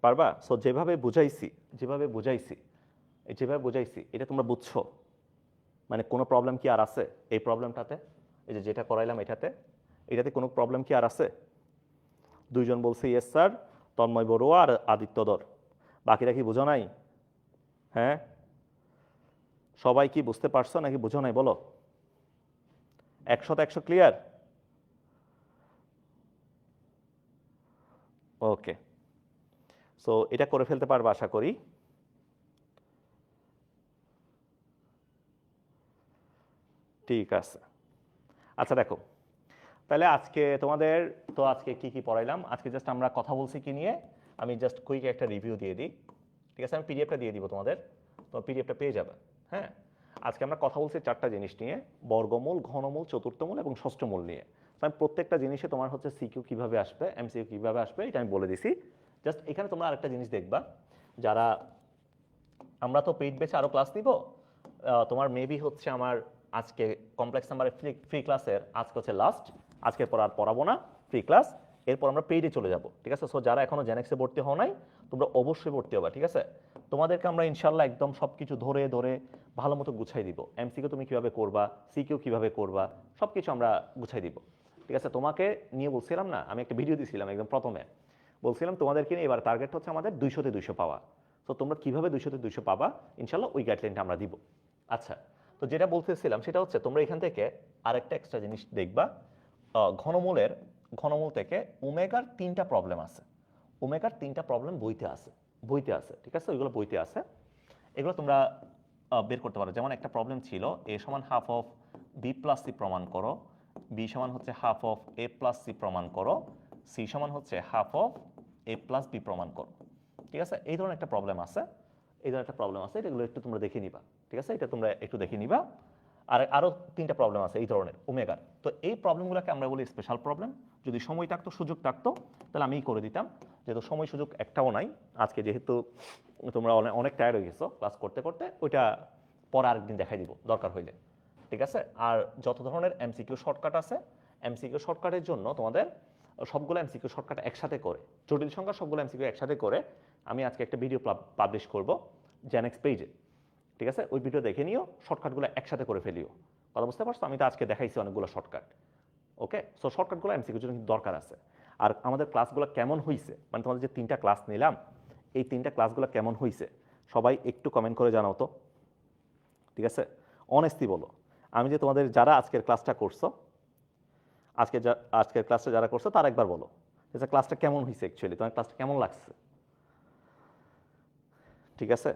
[SPEAKER 2] পারবা? সো যেভাবে বুঝাইছি এটা তোমরা বুঝছো? মানে কোনো প্রবলেম কি আর আছে এই প্রবলেমটাতে? এই যে যেটা করাইলাম এটাতে কোনো প্রবলেম কি আর আছে? দুইজন বলছে ইয়েস স্যার, তন্ময় বড়ুয়া আর আদিত্য দর। বাকিরা কি বুঝো নাই? হ্যাঁ, সবাই কি বুঝতে পারছো নাকি বুঝো নাই? বলো, 100 ক্লিয়ার? ওকে, সো এটা করে ফেলতে পারবা আশা করি। ঠিক আছে, আচ্ছা দেখো, তাহলে আজকে তোমাদের তো আজকে কি কি পড়াইলাম? আজকে জাস্ট আমরা কথা বলছি কি নিয়ে, আমি জাস্ট কুইক একটা রিভিউ দিয়ে দিই, ঠিক আছে? আমি পিডিএফটা দিয়ে দিব তোমাদের, তো পিডিএফটা পেয়ে যাবে। হ্যাঁ, আজকে আমরা কথা বলছি 4টা জিনিস নিয়ে, বর্গমূল, ঘনমূল, চতুর্থমূল এবং ষষ্ঠমূল নিয়ে। তো আমি প্রত্যেকটা জিনিসে তোমার হচ্ছে সিকিউ কিভাবে আসবে, এমসিকিউ কিভাবে আসবে এটা আমি বলে দিছি। জাস্ট এখানে তোমরা আরেকটা জিনিস দেখবা, যারা আমরা তো পেইড বেচে আরও ক্লাস নিব, তোমার মেবি হচ্ছে আমার আজকে কমপ্লেক্স নাম্বারের ফ্রি ক্লাসের আজকে হচ্ছে লাস্ট, আজকের পর আর পড়াবো না ফ্রি ক্লাস, এরপর আমরা পেইডে চলে যাব, ঠিক আছে? সো যারা এখনো জেনেক্সে ভর্তি হও নাই তোমরা অবশ্যই ভর্তি হবে, ঠিক আছে? তোমাদেরকে আমরা ইনশাল্লাহ একদম সব কিছু ধরে ধরে ভালো মতো গুছাই দিব। এমসিকিউ তুমি কিভাবে করবা, সিকিউ কিভাবে করবা, সব কিছু আমরা গুছাই দিব। ঠিক আছে, তোমাকে নিয়ে বলছিলাম না, আমি একটা ভিডিও দিয়েছিলাম একদম প্রথমে, বলছিলাম তোমাদেরকে নিয়ে এবার টার্গেট হচ্ছে আমাদের 200-তে 200 পাওয়া। তো তোমরা কিভাবে 200-তে 200 পাবা ইনশাল্লাহ ওই গাইডলাইনটা আমরা দিব। আচ্ছা, তো যেটা বলতেছিলাম সেটা হচ্ছে তোমরা এখান থেকে আরেকটা এক্সট্রা জিনিস দেখবা, ঘনমূল থেকে ওমেগার 3টা প্রবলেম আছে। ওমেগার 3টা প্রবলেম বইতে আছে, ঠিক আছে, ওইগুলো বইতে আছে। এগুলো তোমরা বের করতে পারো। যেমন একটা প্রবলেম ছিল a সমান half of b plus c প্রমাণ করো, বি সমান হচ্ছে half of a plus c প্রমাণ করো, সি সমান হচ্ছে half of a plus b প্রমাণ করো। ঠিক আছে, এই ধরনের একটা প্রবলেম আছে, এগুলো একটু তোমরা দেখে নিবা। ঠিক আছে, এটা তোমরা একটু দেখে নিবা। আর আরও 3টা প্রবলেম আছে এই ধরনের ওমেগার। তো এই প্রবলেমগুলোকে আমরা বলি স্পেশাল প্রবলেম। যদি সময় থাকতো, সুযোগ থাকতো, তাহলে আমিই করে দিতাম। যেহেতু সময় সুযোগ একটাও নাই আজকে, যেহেতু তোমরা অনেক টায়ার্ড হয়ে গেছো ক্লাস করতে করতে, ওইটা পরে আরেকদিন দেখাই দিব দরকার হইলে। ঠিক আছে, আর যত ধরনের এমসিকিউ শর্টকাট আছে, এমসিকিউ শর্টকাটের জন্য তোমাদের সবগুলো এমসিকিউ শর্টকাট একসাথে করে, জটিল সংখ্যার সবগুলো এমসিকিউ একসাথে করে আমি আজকে একটা ভিডিও পাবলিশ করব জেনেক্স পেজে। ঠিক আছে, ওই ভিডিও দেখে নিও, শর্টকাটগুলো একসাথে করে ফেলিও। কথা বুঝতে পারছো? আমি তো আজকে দেখাইছি অনেকগুলো শর্টকাট। ওকে, সো শর্টকাটগুলো এমসিকিউর জন্য কিন্তু দরকার আছে। আর আমাদের ক্লাসগুলো কেমন হয়েছে, মানে তোমাদের যে 3টা ক্লাস নিলাম, এই 3টা ক্লাসগুলো কেমন হয়েছে সবাই একটু কমেন্ট করে জানাও তো। ঠিক আছে, অনেস্টলি বলো। আমি যে তোমাদের যারা আজকের ক্লাসটা করছো, আজকের ক্লাসটা যারা করছো তার একবার বলো যে ক্লাসটা কেমন হয়েছে, অ্যাকচুয়ালি তোমার ক্লাসটা কেমন লাগছে। ঠিক আছে,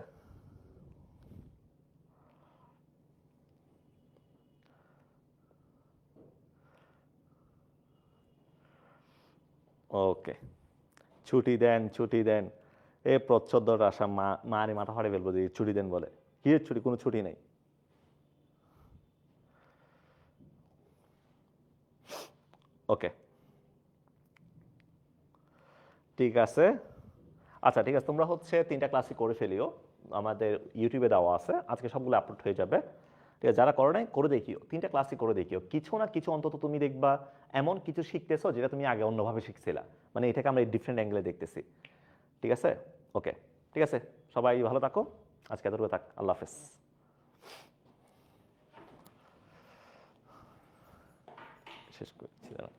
[SPEAKER 2] ওকে, ছুটি দেন। এ প্রচ্ছদটা আসা মারে মাথা ফাড়ে ফেলবো যে ছুটি দেন বলে। কি ছুটি? কোনো ছুটি নেই। ওকে, ঠিক আছে। আচ্ছা, ঠিক আছে, তোমরা হচ্ছে 3টা ক্লাসই করে ফেলিও, আমাদের ইউটিউবে দেওয়া আছে, আজকে সবগুলো আপলোড হয়ে যাবে। ঠিক আছে, যারা করো নাই করে দেখিও, 3টা ক্লাসই করে দেখিও। কিছু না কিছু অন্তত তুমি দেখবা এমন কিছু শিখতেছো যেটা তুমি আগে অন্যভাবে শিখছিলা, মানে এটাকে আমরা ডিফারেন্ট অ্যাঙ্গেলে দেখতেছি। ঠিক আছে, ওকে, ঠিক আছে, সবাই ভালো থাকো, আজকে এতটুকু থাক, আল্লাহ হাফেজ। শেষ করছি দাঁড়াও।